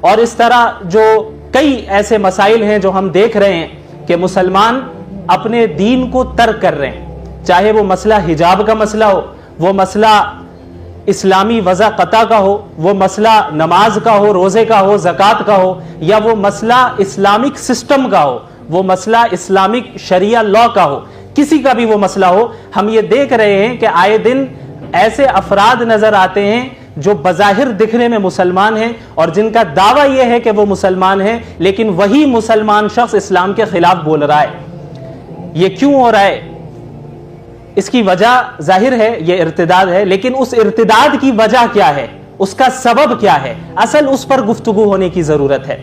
اور اس طرح جو کئی ایسے مسائل ہیں جو ہم دیکھ رہے ہیں کہ مسلمان اپنے دین کو ترک کر رہے ہیں، چاہے وہ مسئلہ حجاب کا مسئلہ ہو، وہ مسئلہ اسلامی وضع قطع کا ہو، وہ مسئلہ نماز کا ہو، روزے کا ہو، زکوٰۃ کا ہو، یا وہ مسئلہ اسلامک سسٹم کا ہو، وہ مسئلہ اسلامک شریعہ لا کا ہو، کسی کا بھی وہ مسئلہ ہو، ہم یہ دیکھ رہے ہیں کہ آئے دن ایسے افراد نظر آتے ہیں جو بظاہر دکھنے میں مسلمان ہیں اور جن کا دعویٰ یہ ہے کہ وہ مسلمان ہیں، لیکن وہی مسلمان شخص اسلام کے خلاف بول رہا ہے۔ یہ کیوں ہو رہا ہے؟ اس کی وجہ ظاہر ہے یہ ارتداد ہے، لیکن اس ارتداد کی وجہ کیا ہے، اس کا سبب کیا ہے، اصل اس پر گفتگو ہونے کی ضرورت ہے۔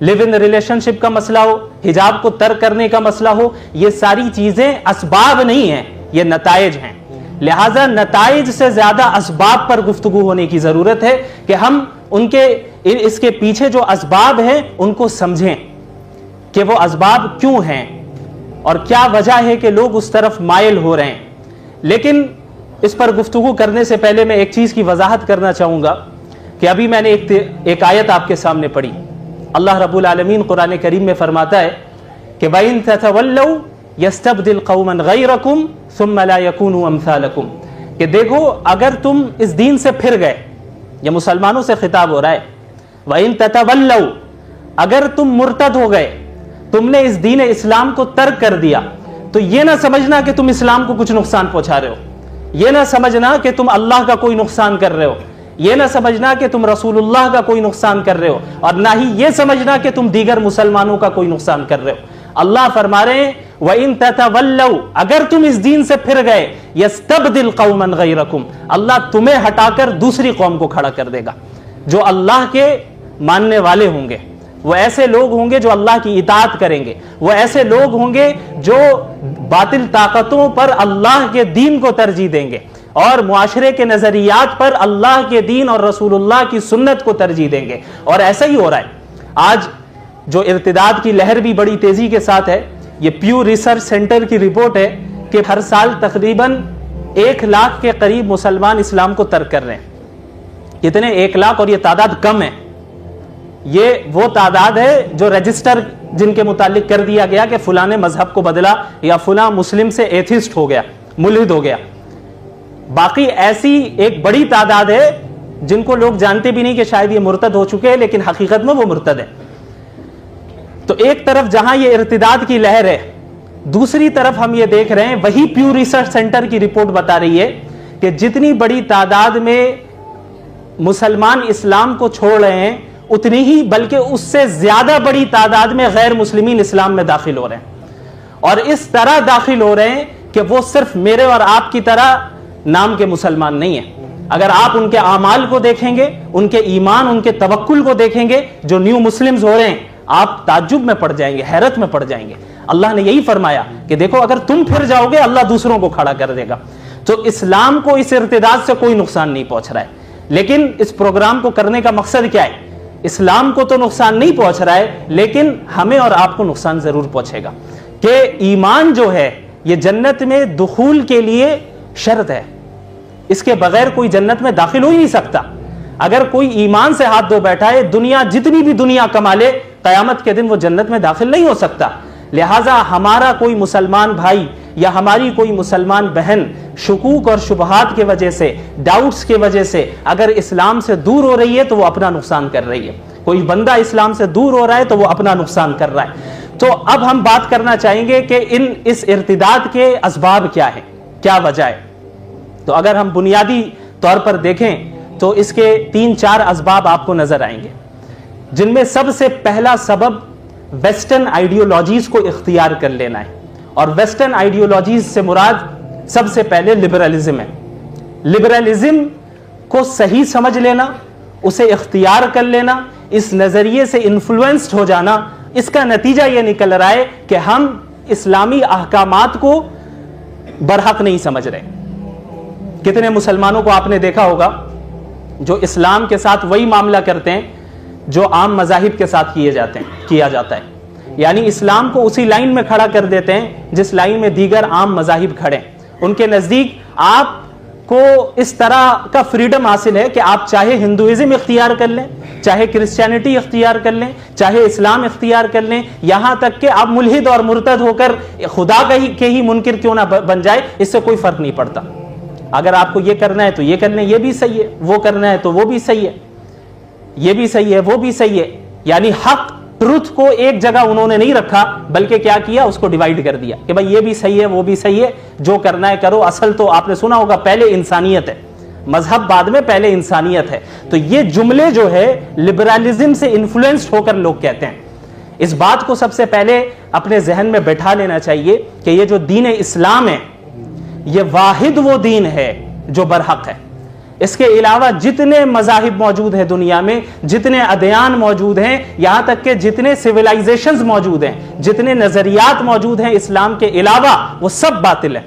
لیو ان ریلیشن شپ کا مسئلہ ہو، حجاب کو ترک کرنے کا مسئلہ ہو، یہ ساری چیزیں اسباب نہیں ہیں، یہ نتائج ہیں۔ لہٰذا نتائج سے زیادہ اسباب پر گفتگو ہونے کی ضرورت ہے کہ ہم اس کے پیچھے جو اسباب ہیں ان کو سمجھیں کہ وہ اسباب کیوں ہیں اور کیا وجہ ہے کہ لوگ اس طرف مائل ہو رہے ہیں۔ لیکن اس پر گفتگو کرنے سے پہلے میں ایک چیز کی وضاحت کرنا چاہوں گا کہ ابھی میں نے ایک آیت آپ کے سامنے پڑھی۔ اللہ رب العالمین قرآن کریم میں فرماتا ہے کہ وَإِن تَتَوَلَّوْا يَسْتَبْدِلْ قَوْمًا غَيْرَكُمْ ثُمَّ لَا يَكُونُوا أَمْثَالَكُمْ، کہ دیکھو اگر تم اس دین سے پھر گئے، یہ مسلمانوں سے خطاب ہو رہا ہے، وَإِن تَتَوَلَّوْا، اگر تم مرتد ہو گئے، تم نے اس دین اسلام کو ترک کر دیا، تو یہ نہ سمجھنا کہ تم اسلام کو کچھ نقصان پہنچا رہے ہو، یہ نہ سمجھنا کہ تم اللہ کا کوئی نقصان کر رہے ہو، یہ نہ سمجھنا کہ تم رسول اللہ کا کوئی نقصان کر رہے ہو، اور نہ ہی یہ سمجھنا کہ تم دیگر مسلمانوں کا کوئی نقصان کر رہے ہو۔ اللہ فرما رہے ہیں وَإِن تَتَوَلَّوْا، اگر تم اس دین سے پھر گئے، يَسْتَبْدِلْ قَوْمًا غَيْرَكُمْ، اللہ تمہیں ہٹا کر دوسری قوم کو کھڑا کر دے گا جو اللہ کے ماننے والے ہوں گے، وہ ایسے لوگ ہوں گے جو اللہ کی اطاعت کریں گے، وہ ایسے لوگ ہوں گے جو باطل طاقتوں پر اللہ کے دین کو ترجیح دیں گے اور معاشرے کے نظریات پر اللہ کے دین اور رسول اللہ کی سنت کو ترجیح دیں گے۔ اور ایسا ہی ہو رہا ہے۔ آج جو ارتداد کی لہر بھی بڑی تیزی کے ساتھ ہے، یہ پیو ریسرچ سینٹر کی رپورٹ ہے کہ ہر سال تقریباً 1 لاکھ کے قریب مسلمان اسلام کو ترک کر رہے ہیں۔ کتنے؟ 1 لاکھ، اور یہ تعداد کم ہے۔ یہ وہ تعداد ہے جو رجسٹر جن کے متعلق کر دیا گیا کہ فلاں نے مذہب کو بدلا یا فلاں مسلم سے ایتھسٹ ہو گیا، ملحد ہو گیا۔ باقی ایسی ایک بڑی تعداد ہے جن کو لوگ جانتے بھی نہیں کہ شاید یہ مرتد ہو چکے ہیں، لیکن حقیقت میں وہ مرتد ہے۔ تو ایک طرف جہاں یہ ارتداد کی لہر ہے، دوسری طرف ہم یہ دیکھ رہے ہیں، وہی پیو ریسرچ سینٹر کی رپورٹ بتا رہی ہے کہ جتنی بڑی تعداد میں مسلمان اسلام کو چھوڑ رہے ہیں، اتنی ہی بلکہ اس سے زیادہ بڑی تعداد میں غیر مسلمین اسلام میں داخل ہو رہے ہیں، اور اس طرح داخل ہو رہے ہیں کہ وہ صرف میرے اور آپ کی طرح نام کے مسلمان نہیں ہیں۔ اگر آپ ان کے اعمال کو دیکھیں گے، ان کے ایمان، ان کے توکل کو دیکھیں گے، جو نیو مسلمز ہو رہے ہیں، آپ تعجب میں پڑ جائیں گے، حیرت میں پڑ جائیں گے۔ اللہ نے یہی فرمایا کہ دیکھو اگر تم پھر جاؤ گے، اللہ دوسروں کو کھڑا کر دے گا۔ تو اسلام کو اس ارتداد سے کوئی نقصان نہیں پہنچ رہا ہے، لیکن اس پروگرام کو کرنے کا مقصد کیا ہے؟ اسلام کو تو نقصان نہیں پہنچ رہا ہے، لیکن ہمیں اور آپ کو نقصان ضرور پہنچے گا کہ ایمان جو ہے یہ جنت میں دخول کے لیے شرط ہے، اس کے بغیر کوئی جنت میں داخل ہو ہی نہیں سکتا۔ اگر کوئی ایمان سے ہاتھ دھو بیٹھا ہے، دنیا جتنی بھی دنیا کما لے، قیامت کے دن وہ جنت میں داخل نہیں ہو سکتا۔ لہٰذا ہمارا کوئی مسلمان بھائی یا ہماری کوئی مسلمان بہن شکوک اور شبہات کے وجہ سے، ڈاؤٹس کے وجہ سے اگر اسلام سے دور ہو رہی ہے تو وہ اپنا نقصان کر رہی ہے۔ کوئی بندہ اسلام سے دور ہو رہا ہے تو وہ اپنا نقصان کر رہا ہے۔ تو اب ہم بات کرنا چاہیں گے کہ اس ارتداد کے اسباب کیا ہیں، کیا وجہ ہے۔ تو اگر ہم بنیادی طور پر دیکھیں تو اس کے 3-4 اسباب آپ کو نظر آئیں گے، جن میں سب سے پہلا سبب ویسٹرن آئیڈیولوجیز کو اختیار کر لینا ہے، اور ویسٹرن آئیڈیولوجیز سے مراد سب سے پہلے لبرلزم ہے۔ لبرلزم کو صحیح سمجھ لینا، اسے اختیار کر لینا، اس نظریے سے انفلوئنسڈ ہو جانا، اس کا نتیجہ یہ نکل رہا ہے کہ ہم اسلامی احکامات کو برحق نہیں سمجھ رہے۔ کتنے مسلمانوں کو آپ نے دیکھا ہوگا جو اسلام کے ساتھ وہی معاملہ کرتے ہیں جو عام مذاہب کے ساتھ کیا جاتا ہے، یعنی اسلام کو اسی لائن میں کھڑا کر دیتے ہیں جس لائن میں دیگر عام مذاہب کھڑے ہیں۔ ان کے نزدیک آپ کو اس طرح کا فریڈم حاصل ہے کہ آپ چاہے ہندوازم اختیار کر لیں، چاہے کرسچینٹی اختیار کر لیں، چاہے اسلام اختیار کر لیں، یہاں تک کہ آپ ملحد اور مرتد ہو کر خدا کے ہی منکر کیوں نہ بن جائے، اس سے کوئی فرق نہیں پڑتا۔ اگر آپ کو یہ کرنا ہے تو یہ کر لیں، یہ بھی صحیح ہے، وہ کرنا ہے تو وہ بھی صحیح ہے، یہ بھی صحیح ہے، وہ بھی صحیح ہے۔ یعنی حق ٹروتھ کو ایک جگہ انہوں نے نہیں رکھا، بلکہ کیا کیا، اس کو ڈیوائیڈ کر دیا کہ بھائی یہ بھی صحیح ہے، وہ بھی صحیح ہے، جو کرنا ہے کرو۔ اصل تو آپ نے سنا ہوگا پہلے انسانیت ہے، مذہب بعد میں، پہلے انسانیت ہے۔ تو یہ جملے جو ہے لبرالزم سے انفلوئنسڈ ہو کر لوگ کہتے ہیں۔ اس بات کو سب سے پہلے اپنے ذہن میں بیٹھا لینا چاہیے کہ یہ جو دین اسلام ہے یہ واحد وہ دین ہے جو برحق ہے۔ اس کے علاوہ جتنے مذاہب موجود ہیں دنیا میں، جتنے ادیان موجود ہیں، یہاں تک کہ جتنے سویلائزیشنز موجود ہیں، جتنے نظریات موجود ہیں اسلام کے علاوہ، وہ سب باطل ہیں۔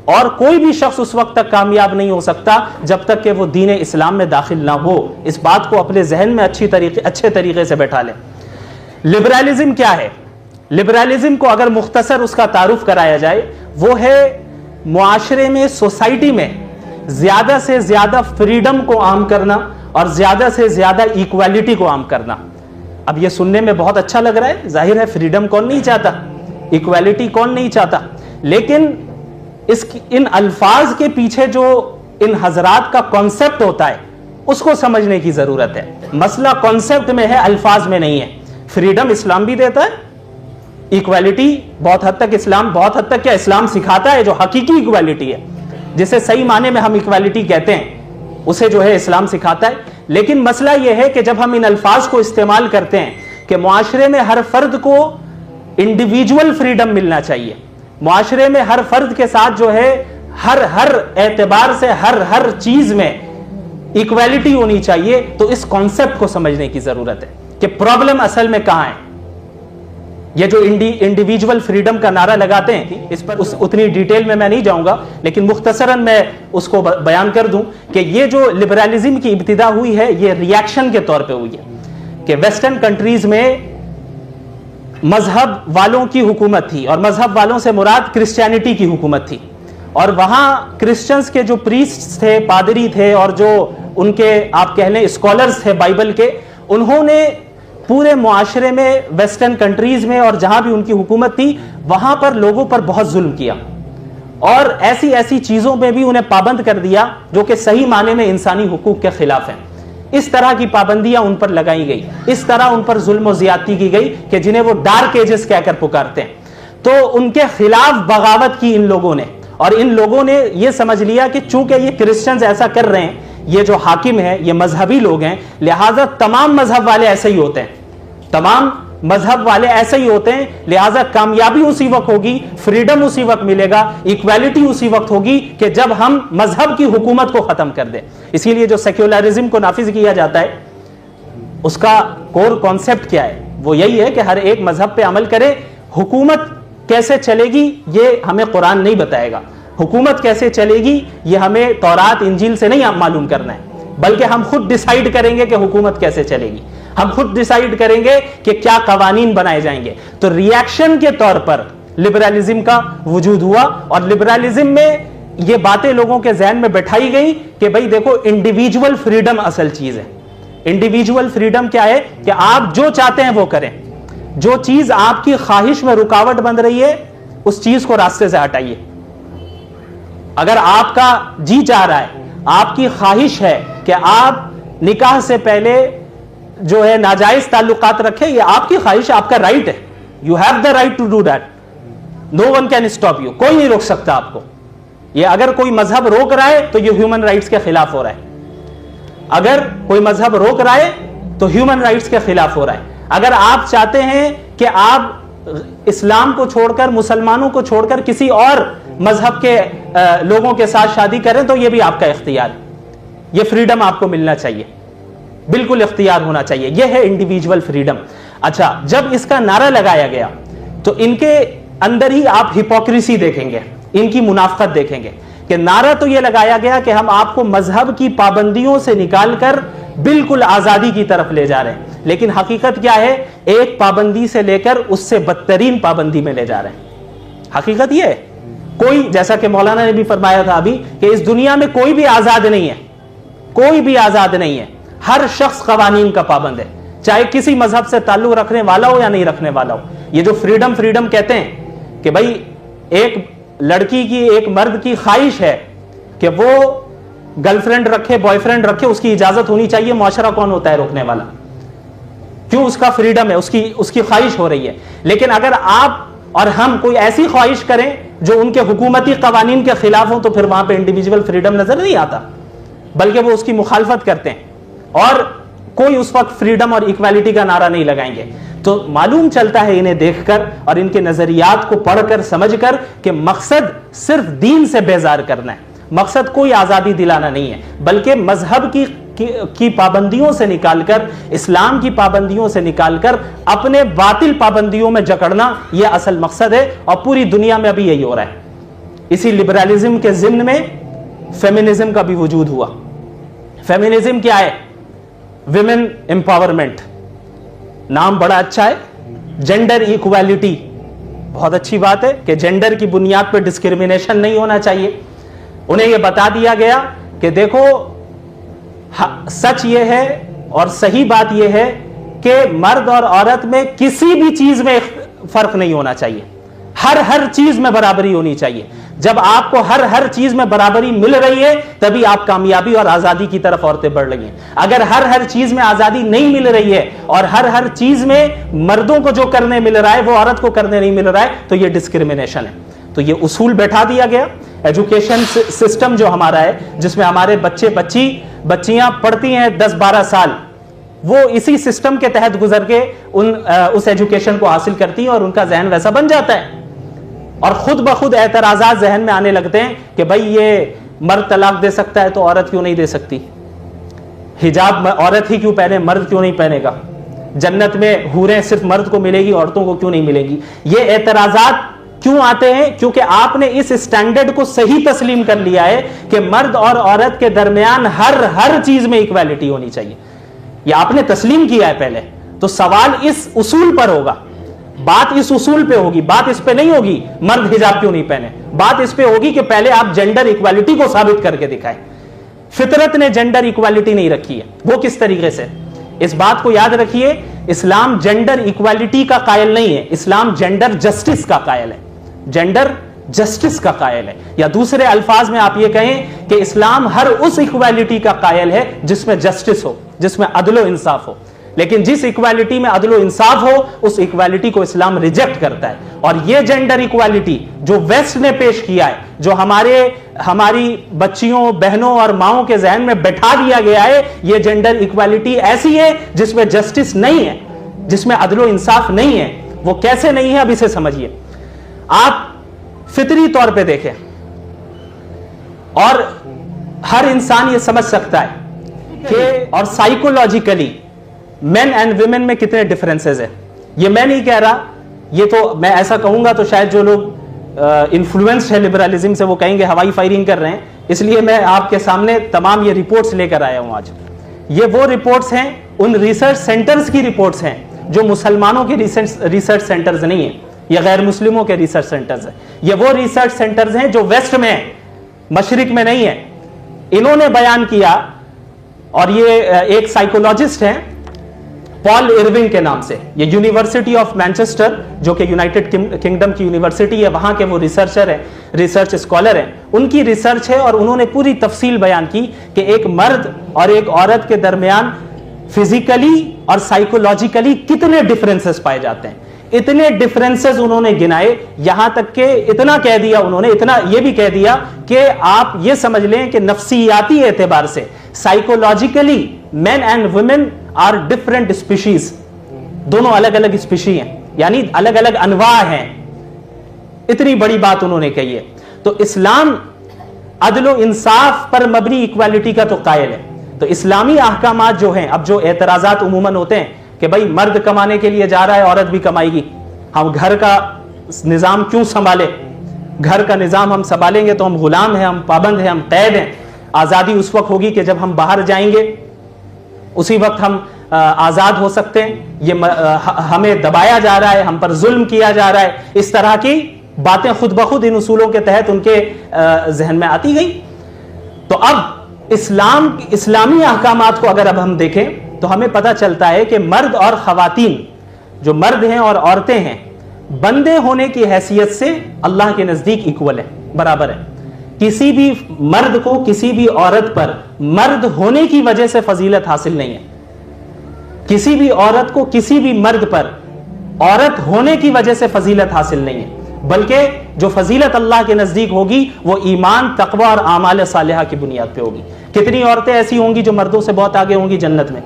اور کوئی بھی شخص اس وقت تک کامیاب نہیں ہو سکتا جب تک کہ وہ دین اسلام میں داخل نہ ہو۔ اس بات کو اپنے ذہن میں اچھے طریقے سے بیٹھا لیں۔ لبرالزم کیا ہے؟ لبرالزم کو اگر مختصر اس کا تعارف کرایا جائے، وہ ہے معاشرے میں، سوسائٹی میں زیادہ سے زیادہ فریڈم کو عام کرنا اور زیادہ سے زیادہ ایکویلٹی کو عام کرنا۔ اب یہ سننے میں بہت اچھا لگ رہا ہے، ظاہر ہے فریڈم کون نہیں چاہتا، ایکویلٹی کون نہیں چاہتا، لیکن ان الفاظ کے پیچھے جو ان حضرات کا کانسیپٹ ہوتا ہے اس کو سمجھنے کی ضرورت ہے۔ مسئلہ کانسیپٹ میں ہے، الفاظ میں نہیں ہے۔ فریڈم اسلام بھی دیتا ہے، ایکویلٹی بہت حد تک کیا اسلام سکھاتا ہے، جو حقیقی ایکویلٹی ہے، جسے صحیح معنی میں ہم ایکویلٹی کہتے ہیں، اسے جو ہے اسلام سکھاتا ہے۔ لیکن مسئلہ یہ ہے کہ جب ہم ان الفاظ کو استعمال کرتے ہیں کہ معاشرے میں ہر فرد کو انڈیویجول فریڈم ملنا چاہیے، معاشرے میں ہر فرد کے ساتھ جو ہے ہر اعتبار سے ہر چیز میں ایکویلٹی ہونی چاہیے، تو اس کانسیپٹ کو سمجھنے کی ضرورت ہے کہ پرابلم اصل میں کہاں ہے۔ یہ جو انڈیویجول فریڈم کا نعرہ لگاتے ہیں، اس پر اتنی ڈیٹیل میں نہیں جاؤں گا، لیکن مختصراً میں اس کو بیان کر دوں کہ یہ جو لبرالزم کی ابتدا ہوئی ہے یہ ریاکشن کے طور پہ ہوئی ہے کہ ویسٹرن کنٹریز میں مذہب والوں کی حکومت تھی، اور مذہب والوں سے مراد کرسچینٹی کی حکومت تھی، اور وہاں کرسچنز کے جو پریسٹ تھے، پادری تھے، اور جو ان کے آپ کہہ لیں اسکالرز تھے بائبل کے، انہوں نے پورے معاشرے میں، ویسٹرن کنٹریز میں، اور جہاں بھی ان کی حکومت تھی وہاں پر لوگوں پر بہت ظلم کیا، اور ایسی چیزوں میں بھی انہیں پابند کر دیا جو کہ صحیح معنی میں انسانی حقوق کے خلاف ہیں۔ اس طرح کی پابندیاں ان پر لگائی گئی، اس طرح ان پر ظلم و زیادتی کی گئی کہ جنہیں وہ ڈارک ایجز کہہ کر پکارتے ہیں۔ تو ان کے خلاف بغاوت کی ان لوگوں نے، اور ان لوگوں نے یہ سمجھ لیا کہ چونکہ یہ کرسچنز ایسا کر رہے ہیں، یہ جو حاکم ہیں یہ مذہبی لوگ ہیں، لہٰذا تمام مذہب والے ایسے ہی ہوتے ہیں، تمام مذہب والے ایسے ہی ہوتے ہیں، لہٰذا کامیابی اسی وقت ہوگی، فریڈم اسی وقت ملے گا، ایکویلٹی اسی وقت ہوگی کہ جب ہم مذہب کی حکومت کو ختم کر دیں۔ اسی لیے جو سیکولرزم کو نافذ کیا جاتا ہے اس کا کور کانسیپٹ کیا ہے؟ وہ یہی ہے کہ ہر ایک مذہب پہ عمل کرے۔ حکومت کیسے چلے گی یہ ہمیں قرآن نہیں بتائے گا، حکومت کیسے چلے گی یہ ہمیں تورات انجیل سے نہیں معلوم کرنا ہے، بلکہ ہم خود ڈیسائیڈ کریں گے کہ حکومت کیسے چلے گی، ہم خود ڈیسائیڈ کریں گے کہ کیا قوانین بنائے جائیں گے۔ تو ریاکشن کے طور پر لبرالزم کا وجود ہوا، اور لبرالزم میں یہ باتیں لوگوں کے ذہن میں بٹھائی گئی کہ بھئی دیکھو انڈیویجول فریڈم اصل چیز ہے۔ انڈیویجول فریڈم کیا ہے کہ آپ جو چاہتے ہیں وہ کریں، جو چیز آپ کی خواہش میں رکاوٹ بن رہی ہے اس چیز کو راستے سے ہٹائیے۔ اگر آپ کا جی چاہ رہا ہے، آپ کی خواہش ہے کہ آپ نکاح سے پہلے جو ہے ناجائز تعلقات رکھیں، یہ آپ کی خواہش ہے، آپ کا رائٹ ہے، you have the right to do that, no one can stop you, کوئی نہیں روک سکتا آپ کو۔ یہ اگر کوئی مذہب روک رہا ہے تو یہ ہیومن رائٹس کے خلاف ہو رہا ہے، اگر کوئی مذہب روک رہا ہے تو ہیومن رائٹس کے خلاف ہو رہا ہے۔ اگر آپ چاہتے ہیں کہ آپ اسلام کو چھوڑ کر، مسلمانوں کو چھوڑ کر کسی اور مذہب کے لوگوں کے ساتھ شادی کریں تو یہ بھی آپ کا اختیار ہے، یہ فریڈم آپ کو ملنا چاہیے، بالکل اختیار ہونا چاہیے، یہ ہے انڈیویجول فریڈم۔ اچھا، جب اس کا نعرہ لگایا گیا تو ان کے اندر ہی آپ ہپوکریسی دیکھیں گے، ان کی منافقت دیکھیں گے کہ نعرہ تو یہ لگایا گیا کہ ہم آپ کو مذہب کی پابندیوں سے نکال کر بالکل آزادی کی طرف لے جا رہے ہیں، لیکن حقیقت کیا ہے؟ ایک پابندی سے لے کر اس سے بدترین پابندی میں لے جا رہے ہیں۔ حقیقت یہ ہے کوئی, جیسا کہ مولانا نے بھی فرمایا تھا ابھی, کہ اس دنیا میں کوئی بھی آزاد نہیں ہے, کوئی بھی آزاد نہیں ہے, ہر شخص قوانین کا پابند ہے, چاہے کسی مذہب سے تعلق رکھنے والا ہو یا نہیں رکھنے والا ہو. یہ جو فریڈم کہتے ہیں کہ بھائی ایک لڑکی کی, ایک مرد کی خواہش ہے کہ وہ گرل فرینڈ رکھے, بوائے فرینڈ رکھے, اس کی اجازت ہونی چاہیے. معاشرہ کون ہوتا ہے روکنے والا؟ کیوں؟ اس کا فریڈم ہے, اس کی خواہش ہو رہی ہے. لیکن اگر آپ اور ہم کوئی ایسی خواہش کریں جو ان کے حکومتی قوانین کے خلاف ہوں, تو پھر وہاں پہ انڈیویجول فریڈم نظر نہیں آتا, بلکہ وہ اس کی مخالفت کرتے ہیں, اور کوئی اس وقت فریڈم اور ایکویلٹی کا نعرہ نہیں لگائیں گے. تو معلوم چلتا ہے انہیں دیکھ کر اور ان کے نظریات کو پڑھ کر, سمجھ کر, کہ مقصد صرف دین سے بیزار کرنا ہے, مقصد کوئی آزادی دلانا نہیں ہے, بلکہ مذہب کی پابندیوں سے نکال کر, اسلام کی پابندیوں سے نکال کر اپنے باطل پابندیوں میں جکڑنا, یہ اصل مقصد ہے. اور پوری دنیا میں ابھی یہی ہو رہا ہے. اسی لبرلزم کے ضمن میں فیمنزم کا بھی وجود ہوا. فیمنزم کیا ہے؟ Women empowerment. نام بڑا اچھا ہے, جینڈر ایکویلٹی. بہت اچھی بات ہے کہ جینڈر کی بنیاد پہ ڈسکرمنیشن نہیں ہونا چاہیے. انہیں یہ بتا دیا گیا کہ دیکھو, سچ یہ ہے اور صحیح بات یہ ہے کہ مرد اور عورت میں کسی بھی چیز میں فرق نہیں ہونا چاہیے, ہر چیز میں برابری ہونی چاہیے. جب آپ کو ہر چیز میں برابری مل رہی ہے, تبھی آپ کامیابی اور آزادی کی طرف عورتیں بڑھ رہی ہیں. اگر ہر چیز میں آزادی نہیں مل رہی ہے اور ہر چیز میں مردوں کو جو کرنے مل رہا ہے وہ عورت کو کرنے نہیں مل رہا ہے, تو یہ ڈسکرمنیشن ہے. تو یہ اصول بیٹھا دیا گیا. ایجوکیشن سسٹم جو ہمارا ہے, جس میں ہمارے بچیاں پڑھتی ہیں 10-12 سال, وہ اسی سسٹم کے تحت گزر کے اس ایجوکیشن کو حاصل کرتی ہیں, اور ان کا ذہن ویسا بن جاتا ہے. اور خود بخود اعتراضات ذہن میں آنے لگتے ہیں کہ بھائی یہ مرد طلاق دے سکتا ہے تو عورت کیوں نہیں دے سکتی؟ حجاب عورت ہی کیوں پہنے, مرد کیوں نہیں پہنے گا؟ جنت میں حوریں صرف مرد کو ملے گی, عورتوں کو کیوں نہیں ملے گی؟ یہ اعتراضات کیوں آتے ہیں؟ کیونکہ آپ نے اس اسٹینڈرڈ کو صحیح تسلیم کر لیا ہے کہ مرد اور عورت کے درمیان ہر چیز میں ایکویلٹی ہونی چاہیے. یہ آپ نے تسلیم کیا ہے پہلے. تو سوال اس اصول پر ہوگا, بات اس اصول پہ ہوگی, بات اس پہ نہیں ہوگی مرد حجاب کیوں نہیں پہنے. بات اس پہ ہوگی کہ پہلے آپ جینڈر ایکویلٹی کو ثابت کر کے دکھائیں. فطرت نے جینڈر ایکویلٹی نہیں رکھی ہے, وہ کس طریقے سے؟ اس بات کو یاد رکھیے, اسلام جینڈر ایکویلٹی کا قائل نہیں ہے, اسلام جینڈر جسٹس کا قائل ہے. جینڈر جسٹس کا قائل ہے, یا دوسرے الفاظ میں آپ یہ کہیں کہ اسلام ہر اس ایکویلٹی کا قائل ہے جس میں جسٹس ہو, جس میں عدل و انصاف ہو. لیکن جس ایکویلٹی میں عدل و انصاف ہو, اس ایکویلٹی کو اسلام ریجیکٹ کرتا ہے. اور یہ جینڈر ایکویلٹی جو ویسٹ نے پیش کیا ہے, جو ہماری بچیوں, بہنوں اور ماؤں کے ذہن میں بٹھا دیا گیا ہے, یہ جینڈر ایکویلٹی ایسی ہے جس میں جسٹس نہیں ہے, جس میں عدل و انصاف نہیں ہے. وہ کیسے نہیں ہے, اب اسے سمجھیے. آپ فطری طور پہ دیکھیں, اور ہر انسان یہ سمجھ سکتا ہے کہ, اور سائیکولوجیکلی مین اینڈ ویمن میں کتنے ڈفرینسز ہیں. یہ میں نہیں کہہ رہا, یہ تو میں ایسا کہوں گا تو شاید جو لوگ انفلوئنسڈ ہے لبرلزم سے وہ کہیں گے ہوائی فائرنگ کر رہے ہیں. اس لیے میں آپ کے سامنے تمام یہ رپورٹس لے کر آیا ہوں آج. یہ وہ رپورٹس ہیں, ان ریسرچ سینٹرز کی رپورٹس ہیں جو مسلمانوں کے ریسرچ سینٹرز نہیں ہیں, یہ غیر مسلموں کے ریسرچ سینٹرز ہیں. یہ وہ ریسرچ سینٹرز ہیں جو ویسٹ میں ہیں, مشرق میں نہیں ہیں. انہوں نے بیان کیا, اور یہ ایک سائیکولوجسٹ ہیں پال ایرونگ کے نام سے, یہ یونیورسٹی آف مینچسٹر جو کہ یونائٹڈ کنگڈم کی یونیورسٹی ہے, وہاں کے وہ ریسرچر ہیں, ریسرچ اسکالر ہیں. ان کی ریسرچ ہے, اور انہوں نے پوری تفصیل بیان کی کہ ایک مرد اور ایک عورت کے درمیان فزیکلی اور سائیکولوجیکلی کتنے ڈفرینسز پائے جاتے ہیں. اتنے ڈفرینسز انہوں نے گنائے, یہاں تک کہ اتنا کہہ دیا انہوں نے, اتنا یہ بھی کہہ دیا کہ آپ یہ سمجھ لیں کہ نفسیاتی اعتبار سے psychologically men and women are different species, دونوں الگ الگ اسپیشی ہیں, یعنی الگ الگ انواع ہیں. اتنی بڑی بات انہوں نے کہی ہے. تو اسلام عدل و انصاف پر مبنی ایکویلٹی کا تو قائل ہے. تو اسلامی احکامات جو ہیں, اب جو اعتراضات عموماً ہوتے ہیں کہ بھائی مرد کمانے کے لیے جا رہا ہے, عورت بھی کمائے گی, ہم گھر کا نظام کیوں سنبھالے؟ گھر کا نظام ہم سنبھالیں گے تو ہم غلام ہیں, ہم پابند ہیں, ہم قید ہیں. آزادی اس وقت ہوگی کہ جب ہم باہر جائیں گے, اسی وقت ہم آزاد ہو سکتے ہیں. یہ ہمیں دبایا جا رہا ہے, ہم پر ظلم کیا جا رہا ہے. اس طرح کی باتیں خود بخود ان اصولوں کے تحت ان کے ذہن میں آتی گئی. تو اب اسلامی احکامات کو اگر اب ہم دیکھیں تو ہمیں پتہ چلتا ہے کہ مرد اور خواتین، جو مرد ہیں اور عورتیں ہیں، بندے ہونے کی حیثیت سے اللہ کے نزدیک ایکول ہے، برابر ہے. کسی بھی مرد کو کسی بھی عورت پر مرد ہونے کی وجہ سے فضیلت حاصل نہیں ہے. کسی بھی عورت کو کسی بھی مرد پر عورت ہونے کی وجہ سے فضیلت حاصل نہیں ہے، بلکہ جو فضیلت اللہ کے نزدیک ہوگی وہ ایمان، تقوی اور اعمال صالحہ کی بنیاد پہ ہوگی. کتنی عورتیں ایسی ہوں گی جو مردوں سے بہت آگے ہوں گی جنت میں،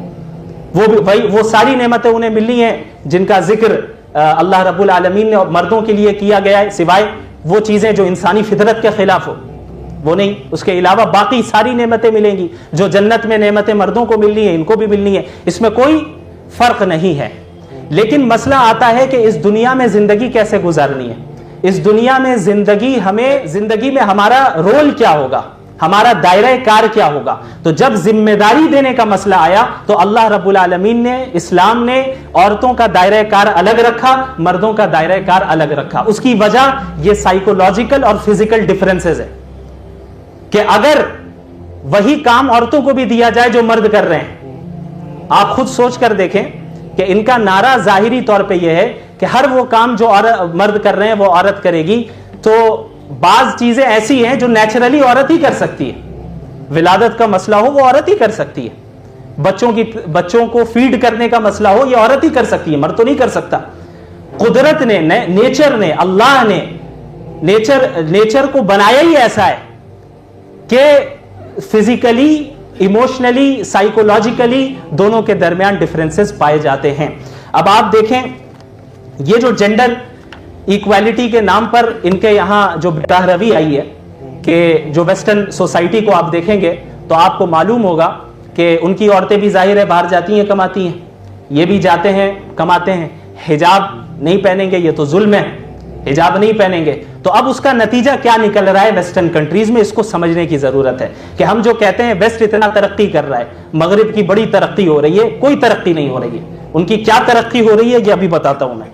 وہ ساری نعمتیں انہیں ملنی ہیں جن کا ذکر اللہ رب العالمین نے مردوں کے لیے کیا گیا ہے، سوائے وہ چیزیں جو انسانی فطرت کے خلاف ہو وہ نہیں. اس کے علاوہ باقی ساری نعمتیں ملیں گی. جو جنت میں نعمتیں مردوں کو ملنی ہیں ان کو بھی ملنی ہے، اس میں کوئی فرق نہیں ہے. لیکن مسئلہ آتا ہے کہ اس دنیا میں زندگی کیسے گزارنی ہے، اس دنیا میں زندگی میں ہمارا رول کیا ہوگا، ہمارا دائرہ کار کیا ہوگا. تو جب ذمہ داری دینے کا مسئلہ آیا تو اللہ رب العالمین نے، اسلام نے عورتوں کا دائرہ کار الگ رکھا، مردوں کا دائرہ کار الگ رکھا. اس کی وجہ یہ سائیکولوجیکل اور فزیکل ڈیفرنسز ہے کہ اگر وہی کام عورتوں کو بھی دیا جائے جو مرد کر رہے ہیں، آپ خود سوچ کر دیکھیں کہ ان کا نعرہ ظاہری طور پہ یہ ہے کہ ہر وہ کام جو مرد کر رہے ہیں وہ عورت کرے گی. تو بعض چیزیں ایسی ہیں جو نیچرلی عورت ہی کر سکتی ہے. ولادت کا مسئلہ ہو وہ عورت ہی کر سکتی ہے. بچوں کو فیڈ کرنے کا مسئلہ ہو یہ عورت ہی کر سکتی ہے، مرد تو نہیں کر سکتا. قدرت نے، نیچر نے، اللہ نے نیچر کو بنایا ہی ایسا ہے کہ فزیکلی، ایموشنلی، سائیکولوجیکلی دونوں کے درمیان ڈفرینسز پائے جاتے ہیں. اب آپ دیکھیں یہ جو جینڈر ایکویلٹی کے نام پر ان کے یہاں جو روی آئی ہے کہ جو ویسٹرن سوسائٹی کو آپ دیکھیں گے تو آپ کو معلوم ہوگا کہ ان کی عورتیں بھی ظاہر ہے باہر جاتی ہیں کماتی ہیں، یہ بھی جاتے ہیں کماتے ہیں. حجاب نہیں پہنیں گے یہ تو ظلم ہے، حجاب نہیں پہنیں گے. تو اب اس کا نتیجہ کیا نکل رہا ہے ویسٹرن کنٹریز میں، اس کو سمجھنے کی ضرورت ہے کہ ہم جو کہتے ہیں ویسٹ اتنا ترقی کر رہا ہے، مغرب کی بڑی ترقی ہو رہی ہے، کوئی ترقی نہیں ہو رہی ہے. ان کی کیا ترقی ہو رہی ہے یہ ابھی بتاتا ہوں میں.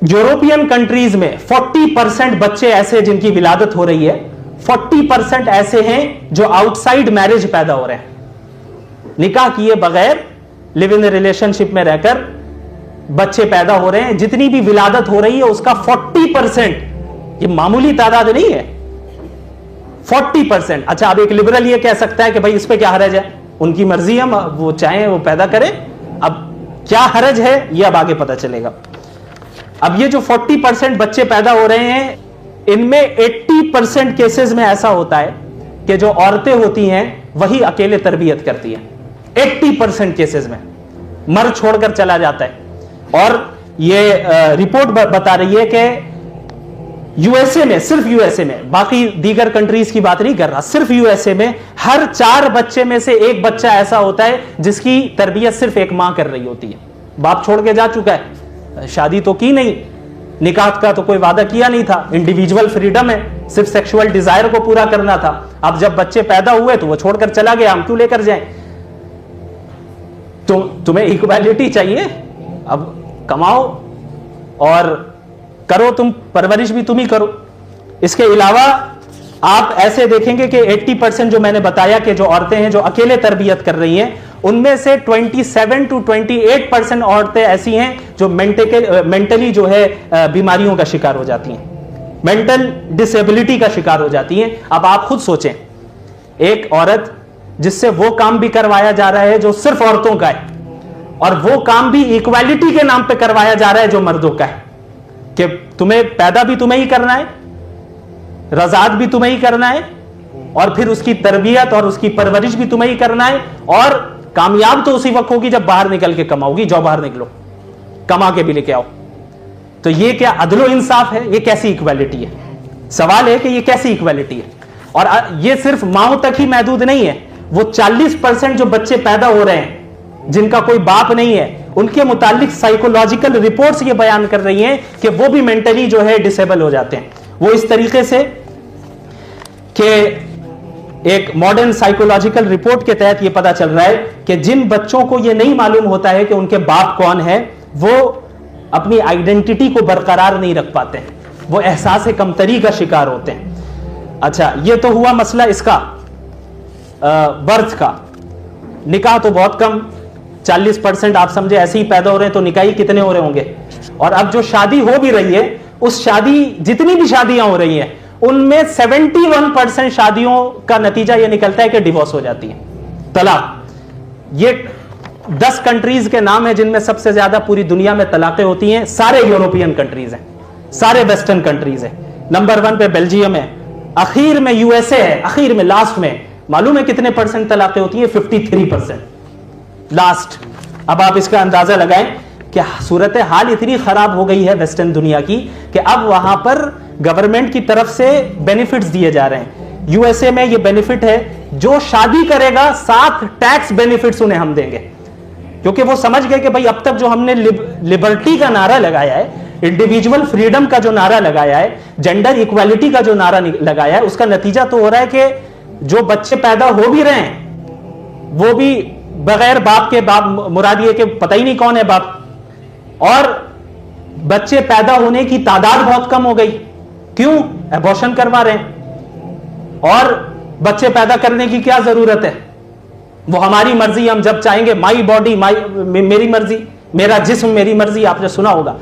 یورپین کنٹریز میں 40% بچے ایسے جن کی ولادت ہو رہی ہے، 40% ایسے ہیں جو آؤٹ سائڈ میرج پیدا ہو رہے ہیں، نکاح کیے بغیر لیو ان ریلیشن شپ میں رہ کر بچے پیدا ہو رہے ہیں. جتنی بھی ولادت ہو رہی ہے اس کا 40%، یہ معمولی تعداد نہیں ہے، 40%. اچھا اب ایک لبرل یہ کہہ سکتا ہے کہ بھائی اس پہ کیا حرج ہے، ان کی مرضی ہے، وہ چاہیں وہ پیدا کریں. اب کیا حرج ہے یہ اب آگے پتہ چلے گا. اب یہ جو 40% بچے پیدا ہو رہے ہیں ان میں 80% کیسز میں ایسا ہوتا ہے کہ جو عورتیں ہوتی ہیں وہی اکیلے تربیت کرتی ہیں. 80% کیسز میں مرد چھوڑ کر چلا جاتا ہے. اور یہ رپورٹ بتا رہی ہے کہ یو ایس اے میں، صرف یو ایس اے میں، باقی دیگر کنٹریز کی بات نہیں کر رہا، صرف یو ایس اے میں ہر 4 بچے میں سے ایک بچہ ایسا ہوتا ہے جس کی تربیت صرف ایک ماں کر رہی ہوتی ہے. باپ چھوڑ کے جا چکا ہے، شادی تو کی نہیں، نکاح کا تو کوئی وعدہ کیا نہیں تھا، انڈیویجول فریڈم ہے، صرف سیکشول ڈیزائر کو پورا کرنا تھا. اب جب بچے پیدا ہوئے تو وہ چھوڑ کر چلا گیا، ہم کیوں لے کر جائیں. تو تمہیں ایکویلٹی چاہیے، اب کماؤ اور کرو، تم پرورش بھی تم ہی کرو. اس کے علاوہ آپ ایسے دیکھیں گے کہ 80% جو میں نے بتایا کہ جو عورتیں ہیں جو اکیلے تربیت کر رہی ہیں ان میں سے 27 to 28% عورتیں ایسی ہیں جو مینٹلی جو ہے بیماریوں کا شکار ہو جاتی ہیں، مینٹل ڈسیبلٹی کا شکار ہو جاتی ہیں. اب آپ خود سوچیں، ایک عورت جس سے وہ کام بھی کروایا جا رہا ہے جو صرف عورتوں کا ہے، اور وہ کام بھی ایکویلٹی کے نام پہ کروایا جا رہا ہے جو مردوں کا ہے، کہ تمہیں پیدا بھی تمہیں ہی کرنا ہے، رضاعت بھی تمہیں ہی کرنا ہے، اور پھر اس کی تربیت اور اس کی پرورش بھی تمہیں ہی کرنا ہے، اور کامیاب تو اسی وقت ہوگی جب باہر نکل کے کماؤ گی. جاؤ باہر نکلو، کما کے بھی لے کے آؤ. تو یہ کیا عدل و انصاف ہے؟ یہ کیسی ایکویلٹی ہے؟ سوال ہے کہ یہ کیسی ایکویلٹی ہے؟ اور یہ صرف ماؤں تک ہی محدود نہیں ہے، وہ 40% جو بچے پیدا ہو رہے ہیں جن کا کوئی باپ نہیں ہے، ان کے متعلق سائیکولوجیکل رپورٹس یہ بیان کر رہی ہیں کہ وہ بھی مینٹلی جو ہے ڈسیبل ہو جاتے ہیں. وہ اس طریقے سے کہ ایک ماڈرن سائیکولوجیکل رپورٹ کے تحت یہ پتا چل رہا ہے کہ جن بچوں کو یہ نہیں معلوم ہوتا ہے کہ ان کے باپ کون ہے وہ اپنی آئیڈینٹی کو برقرار نہیں رکھ پاتے ہیں. وہ احساس کمتری کا شکار ہوتے ہیں. اچھا یہ تو ہوا مسئلہ اس کا برتھ کا. نکاح تو بہت کم 40% آپ سمجھے ایسے ہی پیدا ہو رہے ہیں, تو نکاحی کتنے ہو رہے ہوں گے. اور اب جو شادی ہو بھی رہی ہے, اس شادی جتنی بھی شادیاں ہو رہی ہیں ان میں 71% شادیوں کا نتیجہ یہ نکلتا ہے کہ ڈیورس ہو جاتی ہے, طلاق. یہ 10 کنٹریز کے نام ہیں جن میں سب سے زیادہ پوری دنیا میں طلاقیں ہوتی ہیں. سارے یورپین کنٹریز ہیں, سارے ویسٹرن کنٹریز ہیں. نمبر 1 پہ بیلجیم ہے, اخیر میں یو ایس اے ہے, اخیر میں لاسٹ میں معلوم ہے کتنے % طلاقیں ہوتی ہیں؟ 53% لاسٹ. اب آپ اس کا اندازہ لگائیں کہ صورتحال اتنی خراب ہو گئی ہے ویسٹرن دنیا کی کہ اب وہاں پر گورنمنٹ کی طرف سے بینیفٹس دیے جا رہے ہیں. یو ایس اے میں یہ بینیفٹ ہے, جو شادی کرے گا 7 ٹیکس بینیفٹس انہیں ہم دیں گے, کیونکہ وہ سمجھ گئے کہ بھائی اب تک جو ہم نے لبرٹی کا نعرہ لگایا ہے, انڈیویجول فریڈم کا جو نعرہ لگایا ہے, جینڈر ایکویلٹی کا جو نعرہ لگایا ہے, اس کا نتیجہ تو ہو رہا ہے کہ جو بچے پیدا ہو بھی رہے ہیں وہ بھی بغیر باپ کے, باپ مراد یہ کہ پتہ ہی نہیں کون ہے باپ, اور بچے پیدا ہونے کی تعداد بہت کم ہو گئی. کیوں؟ ایبورشن کروا رہے ہیں. اور بچے پیدا کرنے کی کیا ضرورت ہے؟ وہ ہماری مرضی, ہم جب چاہیں گے, مائی باڈی میری مرضی, میرا جسم میری مرضی, آپ نے سنا ہوگا.